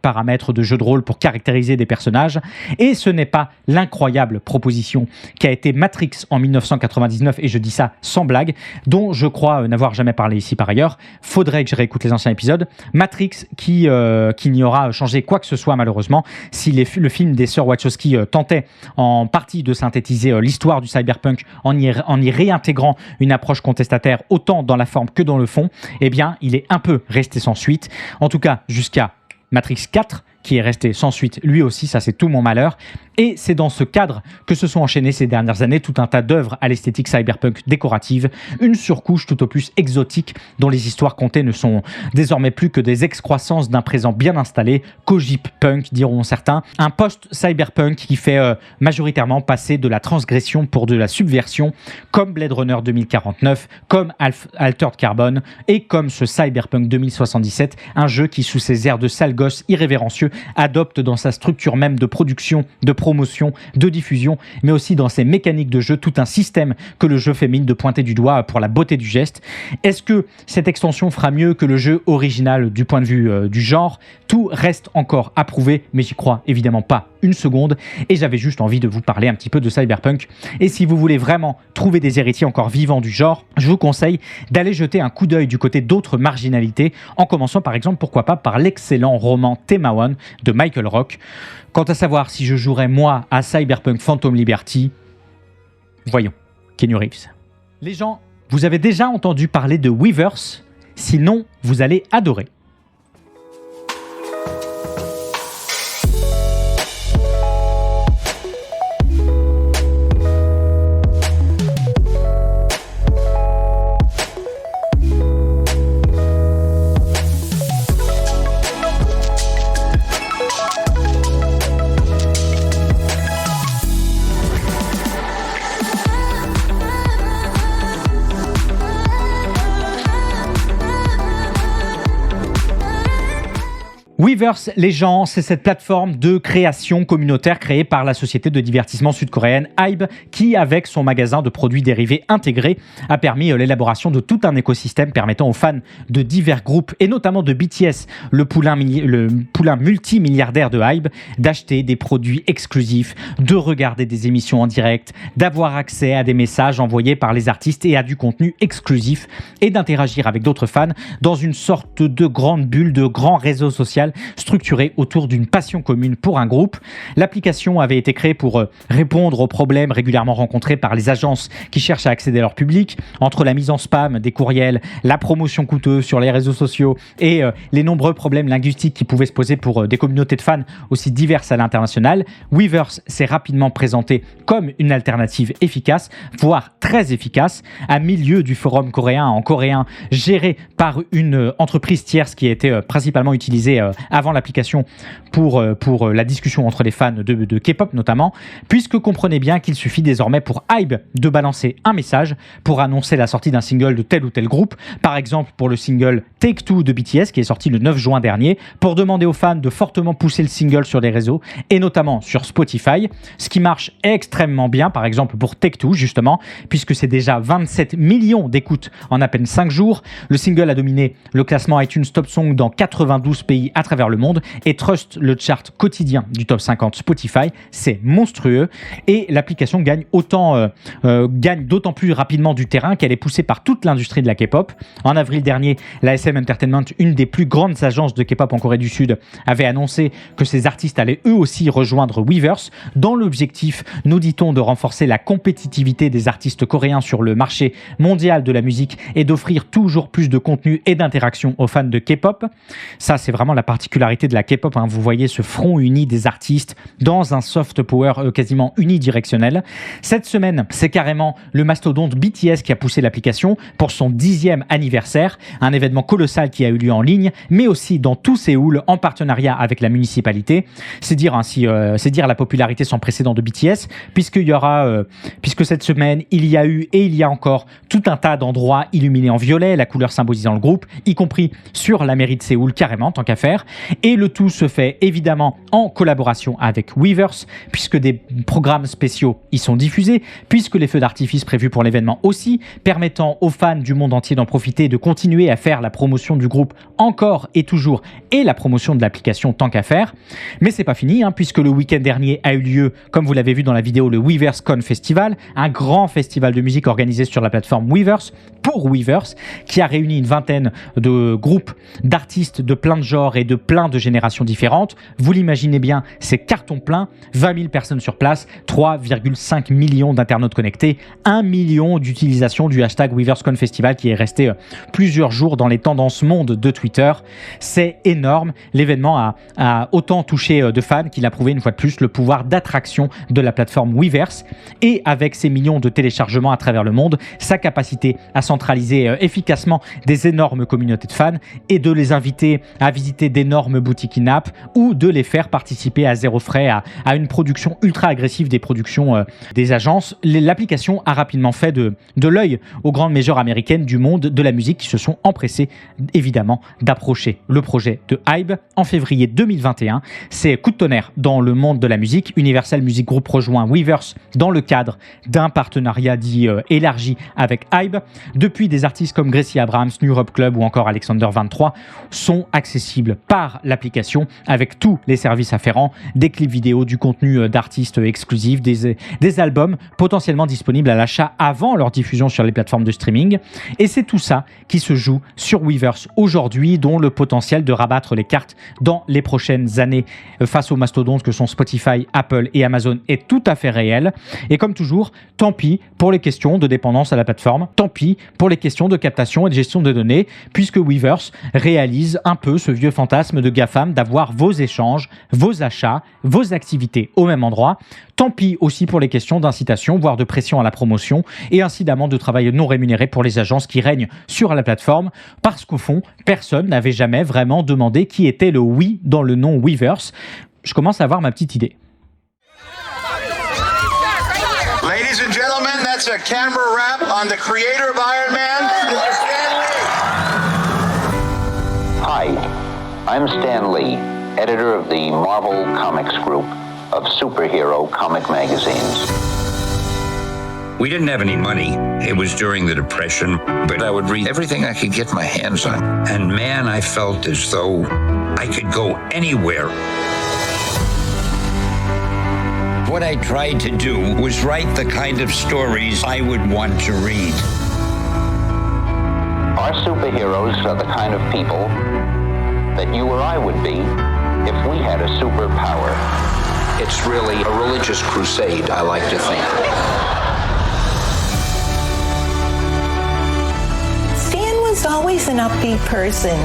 paramètre de jeu de rôle pour caractériser des personnages. Et ce n'est pas l'incroyable proposition qu'a été Matrix en 1999, et je dis ça sans blague, dont je crois n'avoir jamais parlé ici par ailleurs. Faudrait que je réécoute les anciens épisodes. Matrix qui n'y aura changé quoi que ce soit malheureusement, si le film des sœurs Wachowski tentait en partie de synthétiser l'histoire du cyberpunk en y réintégrant une approche contestataire autant dans la forme que dans le fond, eh bien, il est un peu resté sans suite. En tout cas, jusqu'à Matrix 4, qui est resté sans suite lui aussi, ça c'est tout mon malheur. Et c'est dans ce cadre que se sont enchaînées ces dernières années tout un tas d'œuvres à l'esthétique cyberpunk décorative, une surcouche tout au plus exotique dont les histoires contées ne sont désormais plus que des excroissances d'un présent bien installé, cogip punk diront certains, un post-cyberpunk qui fait majoritairement passer de la transgression pour de la subversion, comme Blade Runner 2049, comme Altered Carbon et comme ce Cyberpunk 2077, un jeu qui sous ses airs de sale gosse irrévérencieux adopte dans sa structure même de production, de promotion, de diffusion, mais aussi dans ses mécaniques de jeu, tout un système que le jeu fait mine de pointer du doigt pour la beauté du geste. Est-ce que cette extension fera mieux que le jeu original du point de vue du genre ? Tout reste encore à prouver, mais j'y crois évidemment pas une seconde, et j'avais juste envie de vous parler un petit peu de Cyberpunk. Et si vous voulez vraiment trouver des héritiers encore vivants du genre, je vous conseille d'aller jeter un coup d'œil du côté d'autres marginalités, en commençant par exemple, pourquoi pas, par l'excellent roman Temawan de Michael Rock. Quant à savoir si je jouerais moi à Cyberpunk Phantom Liberty, voyons, Keanu Reeves. Les gens, vous avez déjà entendu parler de Weverse ? Sinon, vous allez adorer. Weverse, les gens, c'est cette plateforme de création communautaire créée par la société de divertissement sud-coréenne HYBE qui, avec son magasin de produits dérivés intégrés, a permis l'élaboration de tout un écosystème permettant aux fans de divers groupes et notamment de BTS, le poulain multimilliardaire de HYBE, d'acheter des produits exclusifs, de regarder des émissions en direct, d'avoir accès à des messages envoyés par les artistes et à du contenu exclusif et d'interagir avec d'autres fans dans une sorte de grande bulle, de grand réseau social structuré autour d'une passion commune pour un groupe. L'application avait été créée pour répondre aux problèmes régulièrement rencontrés par les agences qui cherchent à accéder à leur public, entre la mise en spam des courriels, la promotion coûteuse sur les réseaux sociaux et les nombreux problèmes linguistiques qui pouvaient se poser pour des communautés de fans aussi diverses à l'international. Weverse s'est rapidement présenté comme une alternative efficace, voire très efficace, à milieu du forum coréen en coréen, géré par une entreprise tierce qui était principalement utilisée avant l'application pour la discussion entre les fans de K-pop notamment, puisque comprenez bien qu'il suffit désormais pour HYBE de balancer un message pour annoncer la sortie d'un single de tel ou tel groupe, par exemple pour le single Take Two de BTS qui est sorti le 9 juin dernier, pour demander aux fans de fortement pousser le single sur les réseaux et notamment sur Spotify, ce qui marche extrêmement bien, par exemple pour Take Two justement, puisque c'est déjà 27 millions d'écoutes en à peine 5 jours. Le single a dominé le classement iTunes Top Song dans 92 pays à travers le monde et trust le chart quotidien du top 50 Spotify. C'est monstrueux et l'application gagne d'autant plus rapidement du terrain qu'elle est poussée par toute l'industrie de la K-pop. En avril dernier, la SM Entertainment, une des plus grandes agences de K-pop en Corée du Sud, avait annoncé que ces artistes allaient eux aussi rejoindre Weverse dans l'objectif, nous dit-on, de renforcer la compétitivité des artistes coréens sur le marché mondial de la musique et d'offrir toujours plus de contenu et d'interaction aux fans de K-pop. Ça, c'est vraiment la particularité de la K-pop, hein. Vous voyez ce front uni des artistes dans un soft power quasiment unidirectionnel. Cette semaine, c'est carrément le mastodonte BTS qui a poussé l'application pour son 10e anniversaire, un événement colossal qui a eu lieu en ligne, mais aussi dans tout Séoul en partenariat avec la municipalité. C'est dire la popularité sans précédent de BTS, puisque cette semaine, il y a eu et il y a encore tout un tas d'endroits illuminés en violet, la couleur symbolisant le groupe, y compris sur la mairie de Séoul carrément, tant qu'à faire. Et le tout se fait évidemment en collaboration avec Weverse, puisque des programmes spéciaux y sont diffusés, puisque les feux d'artifice prévus pour l'événement aussi, permettant aux fans du monde entier d'en profiter et de continuer à faire la promotion du groupe encore et toujours, et la promotion de l'application tant qu'à faire. Mais c'est pas fini, hein, puisque le week-end dernier a eu lieu, comme vous l'avez vu dans la vidéo, le Weverse Con Festival, un grand festival de musique organisé sur la plateforme Weverse, pour Weverse, qui a réuni une vingtaine de groupes d'artistes de plein de genres et de plein de générations différentes. Vous l'imaginez bien, c'est carton plein, 20 000 personnes sur place, 3,5 millions d'internautes connectés, 1 million d'utilisations du hashtag WeverseCon Festival qui est resté plusieurs jours dans les tendances monde de Twitter. C'est énorme. L'événement a autant touché de fans qu'il a prouvé une fois de plus le pouvoir d'attraction de la plateforme Weverse, et avec ses millions de téléchargements à travers le monde, sa capacité à centraliser efficacement des énormes communautés de fans et de les inviter à visiter d'énormes boutiques in-app ou de les faire participer à zéro frais à une production ultra agressive des productions des agences. L'application a rapidement fait de l'œil aux grandes majors américaines du monde de la musique qui se sont empressées évidemment d'approcher le projet de Hybe. En février 2021, c'est coup de tonnerre dans le monde de la musique. Universal Music Group rejoint Weverse dans le cadre d'un partenariat dit élargi avec Hybe. Depuis, des artistes comme Gracie Abrams, New Europe Club ou encore Alexander 23 sont accessibles par l'application avec tous les services afférents, des clips vidéo, du contenu d'artistes exclusifs, des albums potentiellement disponibles à l'achat avant leur diffusion sur les plateformes de streaming. Et c'est tout ça qui se joue sur Weverse aujourd'hui, dont le potentiel de rabattre les cartes dans les prochaines années face aux mastodontes que sont Spotify, Apple et Amazon est tout à fait réel. Et comme toujours, tant pis pour les questions de dépendance à la plateforme, tant pis pour les questions de captation et de gestion de données, puisque Weverse réalise un peu ce vieux fantasme de GAFAM d'avoir vos échanges, vos achats, vos activités au même endroit. Tant pis aussi pour les questions d'incitation, voire de pression à la promotion, et incidemment de travail non rémunéré pour les agences qui règnent sur la plateforme, parce qu'au fond, personne n'avait jamais vraiment demandé qui était le oui dans le nom Weverse. Je commence à avoir ma petite idée. Ladies and gentlemen, that's a camera wrap on the creator of Iron Man, Mr. Stan Lee. Hi, I'm Stan Lee, editor of the Marvel Comics group of superhero comic magazines. We didn't have any money. It was during the Depression, but I would read everything I could get my hands on. And man, I felt as though I could go anywhere. What I tried to do was write the kind of stories I would want to read. Our superheroes are the kind of people that you or I would be if we had a superpower. It's really a religious crusade, I like to think. Stan was always an upbeat person.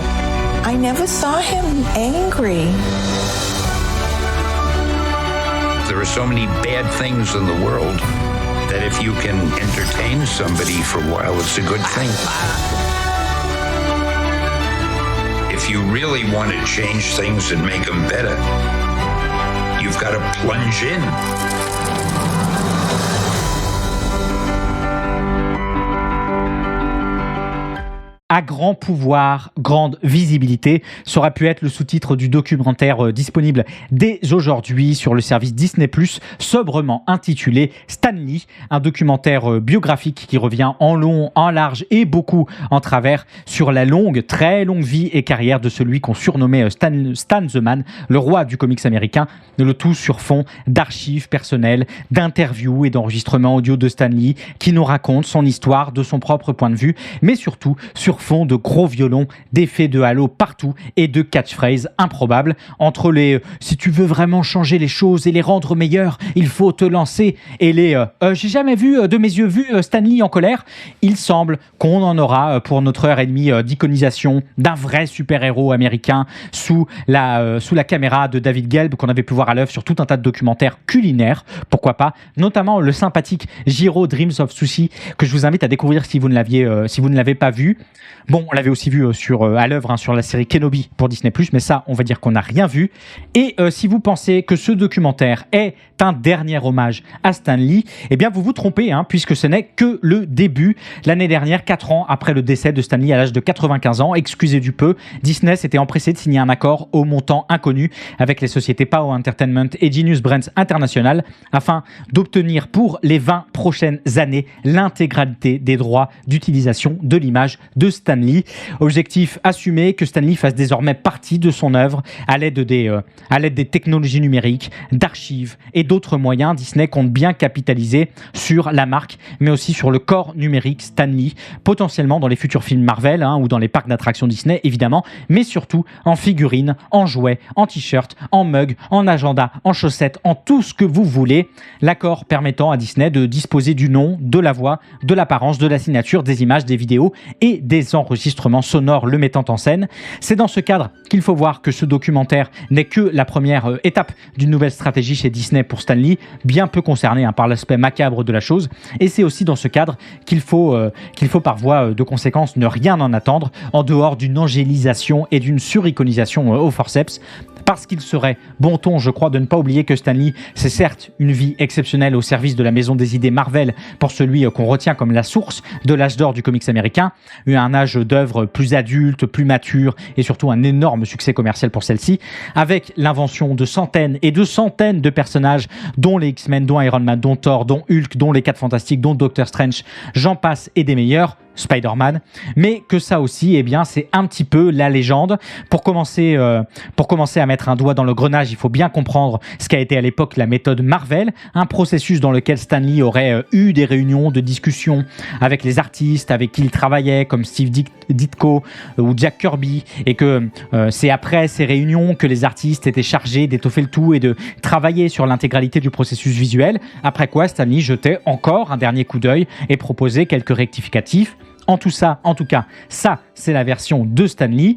I never saw him angry. There are so many bad things in the world that if you can entertain somebody for a while, it's a good thing. If you really want to change things and make them better, you've got to plunge in. À grand pouvoir, grande visibilité, ça aurait pu être le sous-titre du documentaire disponible dès aujourd'hui sur le service Disney+, sobrement intitulé Stan Lee, un documentaire biographique qui revient en long, en large et beaucoup en travers sur la longue, très longue vie et carrière de celui qu'on surnommait Stan the Man, le roi du comics américain, le tout sur fond d'archives personnelles, d'interviews et d'enregistrements audio de Stan Lee qui nous raconte son histoire de son propre point de vue, mais surtout sur fond de gros violons, d'effets de halo partout et de catchphrases improbables entre les si tu veux vraiment changer les choses et les rendre meilleures, il faut te lancer et les j'ai jamais vu de mes yeux vu Stan Lee en colère. Il semble qu'on en aura pour notre heure et demie d'iconisation d'un vrai super-héros américain sous la caméra de David Gelb qu'on avait pu voir à l'œuvre sur tout un tas de documentaires culinaires, pourquoi pas, notamment le sympathique Jiro Dreams of Sushi que je vous invite à découvrir si vous ne l'avez pas vu. Bon, on l'avait aussi vu à l'œuvre sur la série Kenobi pour Disney+, mais ça, on va dire qu'on n'a rien vu. Et si vous pensez que ce documentaire est un dernier hommage à Stan Lee, eh bien vous vous trompez, puisque ce n'est que le début. L'année dernière, 4 ans après le décès de Stan Lee à l'âge de 95 ans, excusez du peu, Disney s'était empressé de signer un accord au montant inconnu avec les sociétés Power Entertainment et Genius Brands International afin d'obtenir pour les 20 prochaines années l'intégralité des droits d'utilisation de l'image de Stan Stan Lee. Objectif assumé, que Stan Lee fasse désormais partie de son œuvre à l'aide des technologies numériques, d'archives et d'autres moyens. Disney compte bien capitaliser sur la marque, mais aussi sur le corps numérique Stan Lee, potentiellement dans les futurs films Marvel ou dans les parcs d'attractions Disney évidemment, mais surtout en figurines, en jouets, en t-shirts, en mugs, en agenda, en chaussettes, en tout ce que vous voulez. L'accord permettant à Disney de disposer du nom, de la voix, de l'apparence, de la signature, des images, des vidéos et des enregistrements sonores le mettant en scène. C'est dans ce cadre qu'il faut voir que ce documentaire n'est que la première étape d'une nouvelle stratégie chez Disney pour Stan Lee, bien peu concerné par l'aspect macabre de la chose. Et c'est aussi dans ce cadre qu'il faut par voie de conséquence ne rien en attendre en dehors d'une angélisation et d'une suriconisation au forceps. Parce qu'il serait bon ton, je crois, de ne pas oublier que Stan Lee, c'est certes une vie exceptionnelle au service de la maison des idées Marvel pour celui qu'on retient comme la source de l'âge d'or du comics américain, un âge d'œuvre plus adulte, plus mature et surtout un énorme succès commercial pour celle-ci, avec l'invention de centaines et de centaines de personnages, dont les X-Men, dont Iron Man, dont Thor, dont Hulk, dont les 4 Fantastiques, dont Doctor Strange, j'en passe et des meilleurs, Spider-Man, mais que ça aussi, c'est un petit peu la légende. Pour commencer à mettre un doigt dans le grenage, il faut bien comprendre ce qu'a été à l'époque la méthode Marvel, un processus dans lequel Stan Lee aurait eu des réunions de discussion avec les artistes avec qui il travaillait, comme Steve Ditko ou Jack Kirby, et que c'est après ces réunions que les artistes étaient chargés d'étoffer le tout et de travailler sur l'intégralité du processus visuel, après quoi Stan Lee jetait encore un dernier coup d'œil et proposait quelques rectificatifs. En tout cas, ça, c'est la version de Stan Lee.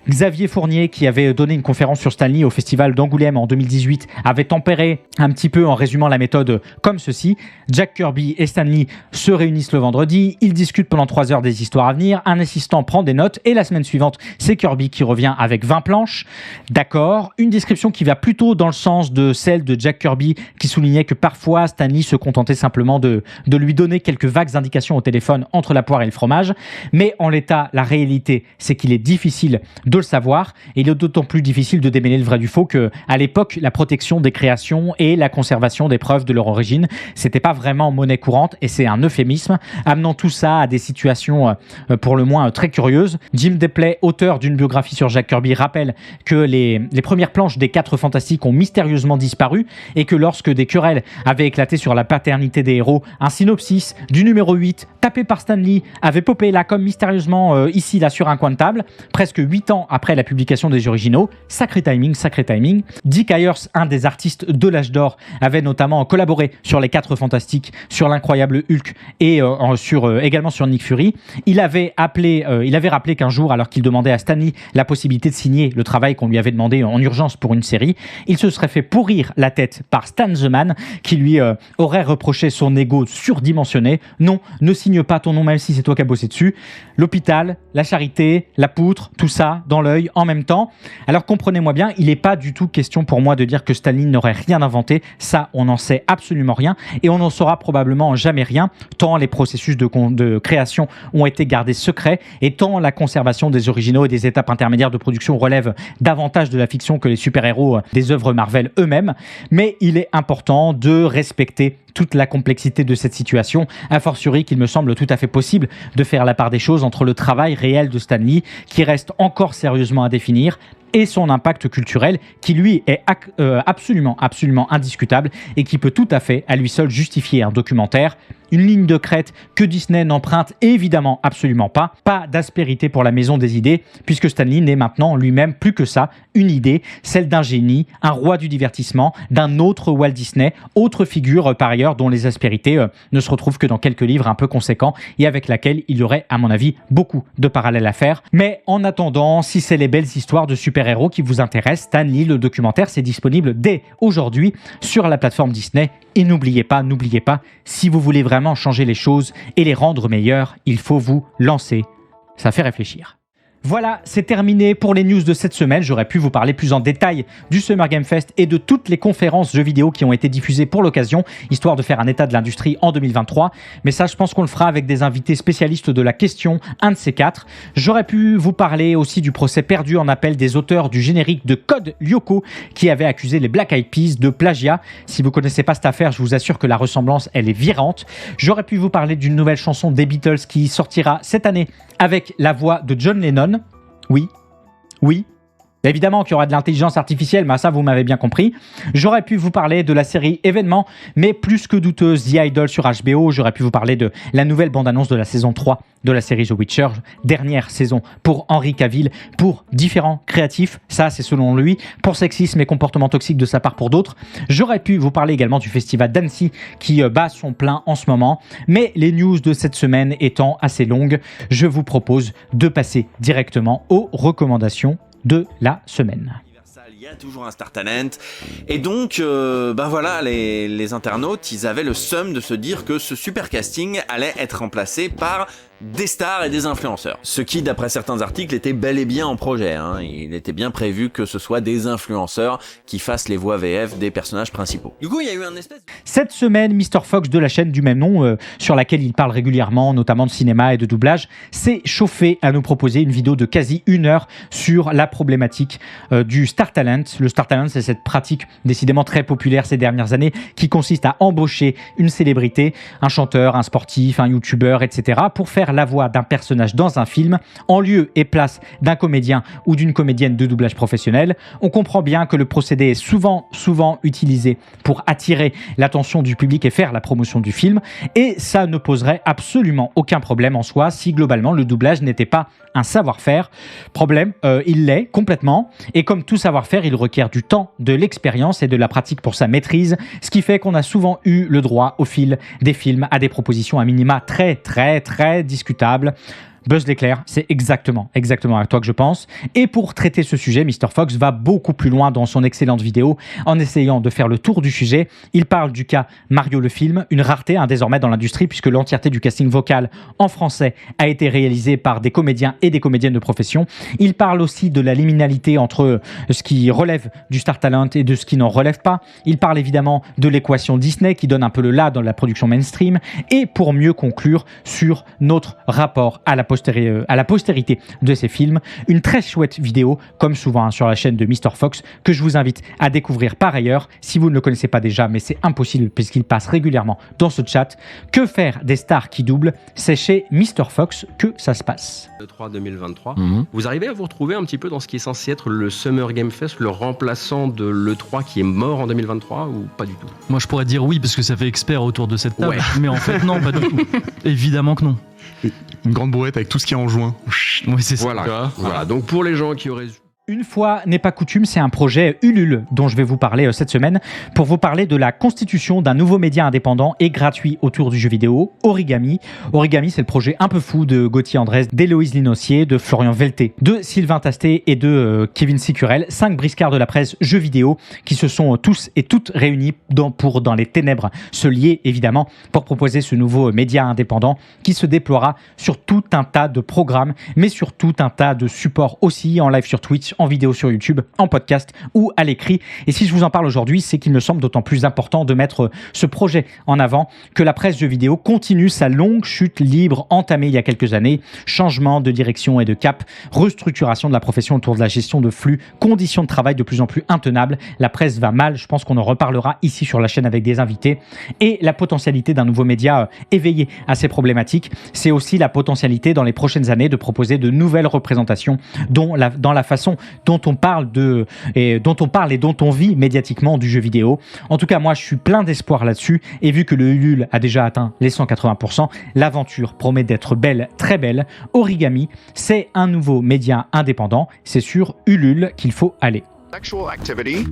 Xavier Fournier, qui avait donné une conférence sur Stan Lee au Festival d'Angoulême en 2018, avait tempéré un petit peu en résumant la méthode comme ceci. Jack Kirby et Stan Lee se réunissent le vendredi, ils discutent pendant 3 heures des histoires à venir, un assistant prend des notes et la semaine suivante, c'est Kirby qui revient avec 20 planches. D'accord, une description qui va plutôt dans le sens de celle de Jack Kirby, qui soulignait que parfois Stan Lee se contentait simplement de lui donner quelques vagues indications au téléphone entre la poire et le fromage. Mais en l'état, la réalité, c'est qu'il est difficile de le savoir, et il est d'autant plus difficile de démêler le vrai du faux que, à l'époque, la protection des créations et la conservation des preuves de leur origine, c'était pas vraiment monnaie courante, et c'est un euphémisme, amenant tout ça à des situations pour le moins très curieuses. Jim Depley, auteur d'une biographie sur Jack Kirby, rappelle que les premières planches des 4 Fantastiques ont mystérieusement disparu, et que lorsque des querelles avaient éclaté sur la paternité des héros, un synopsis du numéro 8, tapé par Stan Lee, avait popé là comme mystérieusement ici là sur un coin de table, presque 8 ans après la publication des originaux. Sacré timing. Dick Ayers, un des artistes de l'âge d'or, avait notamment collaboré sur les 4 Fantastiques, sur l'incroyable Hulk et également sur Nick Fury. Il avait rappelé qu'un jour, alors qu'il demandait à Stan Lee la possibilité de signer le travail qu'on lui avait demandé en urgence pour une série, il se serait fait pourrir la tête par Stan the Man, qui lui aurait reproché son ego surdimensionné. Non, ne signe pas ton nom même si c'est toi qui as bossé dessus. L'hôpital, la charité, la poutre, tout ça dans l'œil en même temps. Alors comprenez-moi bien, il n'est pas du tout question pour moi de dire que Stan Lee n'aurait rien inventé. Ça, on n'en sait absolument rien et on n'en saura probablement jamais rien, tant les processus de création ont été gardés secrets et tant la conservation des originaux et des étapes intermédiaires de production relève davantage de la fiction que les super-héros des œuvres Marvel eux-mêmes. Mais il est important de respecter toute la complexité de cette situation, a fortiori qu'il me semble tout à fait possible de faire la part des choses entre le travail réel de Stan Lee, qui reste encore sérieusement à définir, et son impact culturel, qui lui est absolument indiscutable et qui peut tout à fait à lui seul justifier un documentaire. Une ligne de crête que Disney n'emprunte évidemment absolument pas. Pas d'aspérité pour la maison des idées, puisque Stan Lee n'est maintenant lui-même plus que ça, une idée, celle d'un génie, un roi du divertissement, d'un autre Walt Disney, autre figure par ailleurs dont les aspérités ne se retrouvent que dans quelques livres un peu conséquents et avec laquelle il y aurait à mon avis beaucoup de parallèles à faire. Mais en attendant, si c'est les belles histoires de super-héros qui vous intéressent, Stan Lee, le documentaire, c'est disponible dès aujourd'hui sur la plateforme Disney. Et n'oubliez pas, si vous voulez vraiment changer les choses et les rendre meilleures, il faut vous lancer. Ça fait réfléchir. Voilà, c'est terminé pour les news de cette semaine. J'aurais pu vous parler plus en détail du Summer Game Fest et de toutes les conférences jeux vidéo qui ont été diffusées pour l'occasion, histoire de faire un état de l'industrie en 2023. Mais ça, je pense qu'on le fera avec des invités spécialistes de la question, un de ces quatre. J'aurais pu vous parler aussi du procès perdu en appel des auteurs du générique de Code Lyoko qui avaient accusé les Black Eyed Peas de plagiat. Si vous connaissez pas cette affaire, je vous assure que la ressemblance, elle est virante. J'aurais pu vous parler d'une nouvelle chanson des Beatles qui sortira cette année avec la voix de John Lennon. Oui. Évidemment qu'il y aura de l'intelligence artificielle, mais ça, vous m'avez bien compris. J'aurais pu vous parler de la série Événement, mais plus que douteuse, The Idol sur HBO. J'aurais pu vous parler de la nouvelle bande-annonce de la saison 3 de la série The Witcher. Dernière saison pour Henry Cavill, pour différents créatifs. Ça, c'est selon lui. Pour sexisme et comportement toxique de sa part pour d'autres. J'aurais pu vous parler également du festival d'Annecy qui bat son plein en ce moment. Mais les news de cette semaine étant assez longues, je vous propose de passer directement aux recommandations de la semaine. Il y a toujours un Star Talent et donc voilà, les internautes, ils avaient le seum de se dire que ce super casting allait être remplacé par des stars et des influenceurs. Ce qui, d'après certains articles, était bel et bien en projet. Il était bien prévu que ce soit des influenceurs qui fassent les voix VF des personnages principaux. Du coup, il y a eu un espèce... Cette semaine, Mr. Fox de la chaîne du même nom, sur laquelle il parle régulièrement, notamment de cinéma et de doublage, s'est chauffé à nous proposer une vidéo de quasi 1 heure sur la problématique du Star Talent. Le Star Talent, c'est cette pratique décidément très populaire ces dernières années qui consiste à embaucher une célébrité, un chanteur, un sportif, un youtubeur, etc. pour faire la voix d'un personnage dans un film en lieu et place d'un comédien ou d'une comédienne de doublage professionnel. On comprend bien que le procédé est souvent utilisé pour attirer l'attention du public et faire la promotion du film, et ça ne poserait absolument aucun problème en soi si globalement le doublage n'était pas un savoir-faire. Problème, il l'est complètement, et comme tout savoir-faire, il requiert du temps, de l'expérience et de la pratique pour sa maîtrise, ce qui fait qu'on a souvent eu le droit au fil des films à des propositions à minima très discutables. Buzz l'éclair, c'est exactement à toi que je pense. Et pour traiter ce sujet, Mr. Fox va beaucoup plus loin dans son excellente vidéo en essayant de faire le tour du sujet. Il parle du cas Mario le film, une rareté désormais dans l'industrie puisque l'entièreté du casting vocal en français a été réalisée par des comédiens et des comédiennes de profession. Il parle aussi de la liminalité entre ce qui relève du Star Talent et de ce qui n'en relève pas. Il parle évidemment de l'équation Disney qui donne un peu le là dans la production mainstream, et pour mieux conclure sur notre rapport à la postérité de ces films, une très chouette vidéo, comme souvent sur la chaîne de Mr. Fox, que je vous invite à découvrir par ailleurs, si vous ne le connaissez pas déjà, mais c'est impossible puisqu'il passe régulièrement dans ce chat. Que faire des stars qui doublent? C'est chez Mr. Fox que ça se passe. l'E3 2023, vous arrivez à vous retrouver un petit peu dans ce qui est censé être le Summer Game Fest, le remplaçant de l'E3 qui est mort en 2023, ou pas du tout? Moi je pourrais dire oui parce que ça fait expert autour de cette table, ouais. Mais en fait non, pas du tout. Évidemment que non. Une grande brouette avec tout ce qui est en juin. Oui, c'est ça. Voilà. Donc pour les gens qui auraient... Une fois n'est pas coutume, c'est un projet Ulule dont je vais vous parler cette semaine pour vous parler de la constitution d'un nouveau média indépendant et gratuit autour du jeu vidéo, Origami. Origami, c'est le projet un peu fou de Gauthier Andrès, d'Héloïse Linossier, de Florian Velté, de Sylvain Tastet et de Kevin Sicurel, 5 briscards de la presse jeux vidéo qui se sont tous et toutes réunis pour dans les ténèbres se lier évidemment pour proposer ce nouveau média indépendant qui se déploiera sur tout un tas de programmes, mais sur tout un tas de supports aussi, en live sur Twitch, en vidéo sur YouTube, en podcast ou à l'écrit. Et si je vous en parle aujourd'hui, c'est qu'il me semble d'autant plus important de mettre ce projet en avant que la presse jeux vidéo continue sa longue chute libre entamée il y a quelques années. Changement de direction et de cap, restructuration de la profession autour de la gestion de flux, conditions de travail de plus en plus intenables. La presse va mal, je pense qu'on en reparlera ici sur la chaîne avec des invités. Et la potentialité d'un nouveau média éveillé à ces problématiques, c'est aussi la potentialité dans les prochaines années de proposer de nouvelles représentations dans la façon dont on parle et dont on vit médiatiquement du jeu vidéo. En tout cas, moi, je suis plein d'espoir là-dessus, et vu que le Ulule a déjà atteint les 180%, l'aventure promet d'être belle, très belle. Origami, c'est un nouveau média indépendant, c'est sur Ulule qu'il faut aller.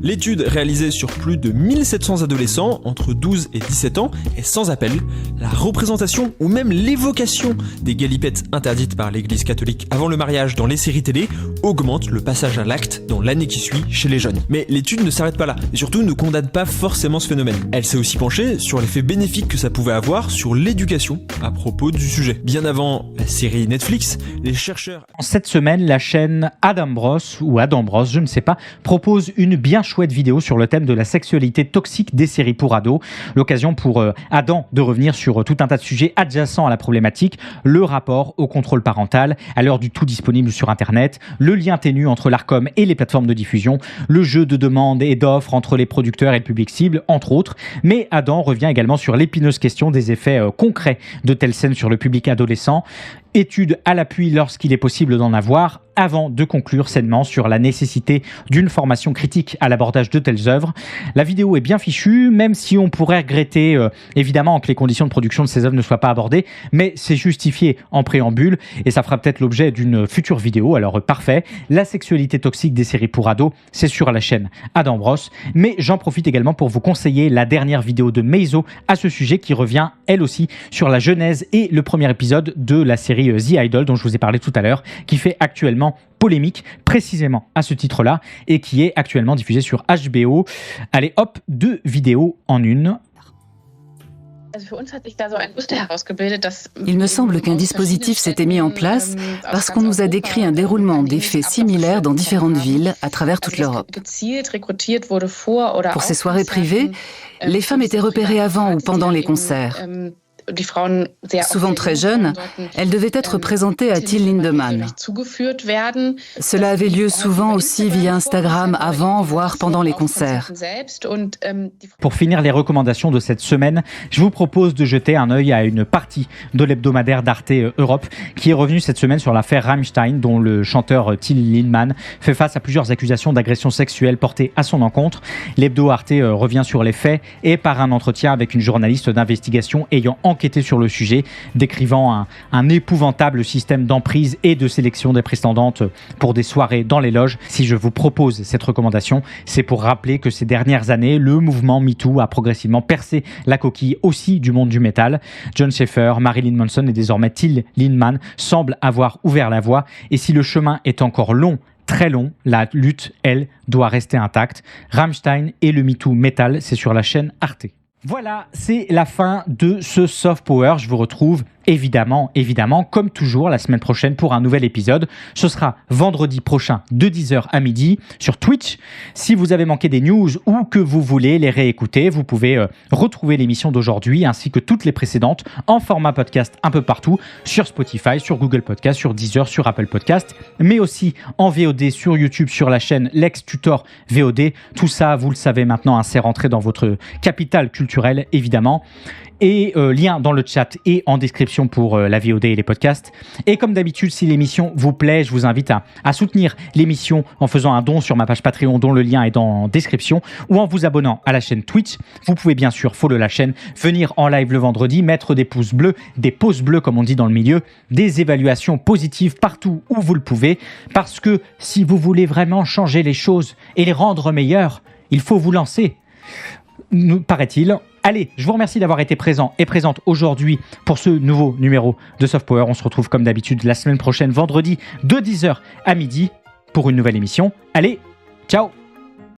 L'étude réalisée sur plus de 1700 adolescents entre 12 et 17 ans est sans appel. La représentation ou même l'évocation des galipettes interdites par l'Église catholique avant le mariage dans les séries télé augmente le passage à l'acte dans l'année qui suit chez les jeunes. Mais l'étude ne s'arrête pas là et surtout ne condamne pas forcément ce phénomène. Elle s'est aussi penchée sur l'effet bénéfique que ça pouvait avoir sur l'éducation à propos du sujet. Bien avant la série Netflix, les chercheurs... Cette semaine, la chaîne Adam Bros, ou Adam Bros, je ne sais pas, propose une bien chouette vidéo sur le thème de la sexualité toxique des séries pour ados. L'occasion pour Adam de revenir sur tout un tas de sujets adjacents à la problématique, le rapport au contrôle parental, à l'heure du tout disponible sur Internet, le lien ténu entre l'Arcom et les plateformes de diffusion, le jeu de demande et d'offres entre les producteurs et le public cible, entre autres. Mais Adam revient également sur l'épineuse question des effets concrets de telles scènes sur le public adolescent. Étude à l'appui lorsqu'il est possible d'en avoir, avant de conclure sainement sur la nécessité d'une formation critique à l'abordage de telles œuvres. La vidéo est bien fichue, même si on pourrait regretter évidemment que les conditions de production de ces œuvres ne soient pas abordées, mais c'est justifié en préambule et ça fera peut-être l'objet d'une future vidéo, alors parfait. La sexualité toxique des séries pour ados, c'est sur la chaîne Adam Bros, mais j'en profite également pour vous conseiller la dernière vidéo de Meizo à ce sujet qui revient elle aussi sur la genèse et le premier épisode de la série The Idol dont je vous ai parlé tout à l'heure, qui fait actuellement polémique précisément à ce titre-là et qui est actuellement diffusée sur HBO. Allez hop, 2 vidéos en une. Il me semble qu'un dispositif s'était mis en place parce qu'on nous a décrit un déroulement des faits similaires dans différentes villes à travers toute l'Europe. Pour ces soirées privées, les femmes étaient repérées avant ou pendant les concerts. Souvent très jeunes, elles devaient être présentées à Till Lindemann. Cela avait lieu souvent aussi via Instagram avant, voire pendant les concerts. Pour finir les recommandations de cette semaine, je vous propose de jeter un œil à une partie de l'hebdomadaire d'Arte Europe qui est revenu cette semaine sur l'affaire Rammstein, dont le chanteur Till Lindemann fait face à plusieurs accusations d'agression sexuelle portées à son encontre. L'hebdo Arte revient sur les faits et par un entretien avec une journaliste d'investigation ayant enquêté sur le sujet, décrivant un épouvantable système d'emprise et de sélection des prétendantes pour des soirées dans les loges. Si je vous propose cette recommandation, c'est pour rappeler que ces dernières années, le mouvement MeToo a progressivement percé la coquille aussi du monde du métal. Jon Schaffer, Marilyn Manson et désormais Till Lindemann semblent avoir ouvert la voie. Et si le chemin est encore long, très long, la lutte, elle, doit rester intacte. Rammstein et le MeToo Metal, c'est sur la chaîne Arte. Voilà, c'est la fin de ce Soft Power. Je vous retrouve évidemment, comme toujours, la semaine prochaine pour un nouvel épisode. Ce sera vendredi prochain de 10h à midi sur Twitch. Si vous avez manqué des news ou que vous voulez les réécouter, vous pouvez retrouver l'émission d'aujourd'hui ainsi que toutes les précédentes en format podcast un peu partout sur Spotify, sur Google Podcast, sur Deezer, sur Apple Podcast, mais aussi en VOD sur YouTube, sur la chaîne Lex Tutor VOD. Tout ça, vous le savez maintenant, c'est rentré dans votre capital culturel, évidemment. Et lien dans le chat et en description pour la VOD et les podcasts. Et comme d'habitude, si l'émission vous plaît, je vous invite à soutenir l'émission en faisant un don sur ma page Patreon dont le lien est dans la description ou en vous abonnant à la chaîne Twitch. Vous pouvez bien sûr follow la chaîne, venir en live le vendredi, mettre des pouces bleus, des pouces bleus comme on dit dans le milieu, des évaluations positives partout où vous le pouvez. Parce que si vous voulez vraiment changer les choses et les rendre meilleures, il faut vous lancer. Nous paraît-il. Allez, je vous remercie d'avoir été présent et présente aujourd'hui pour ce nouveau numéro de Soft Power. On se retrouve comme d'habitude la semaine prochaine, vendredi, de 10h à midi, pour une nouvelle émission. Allez, ciao!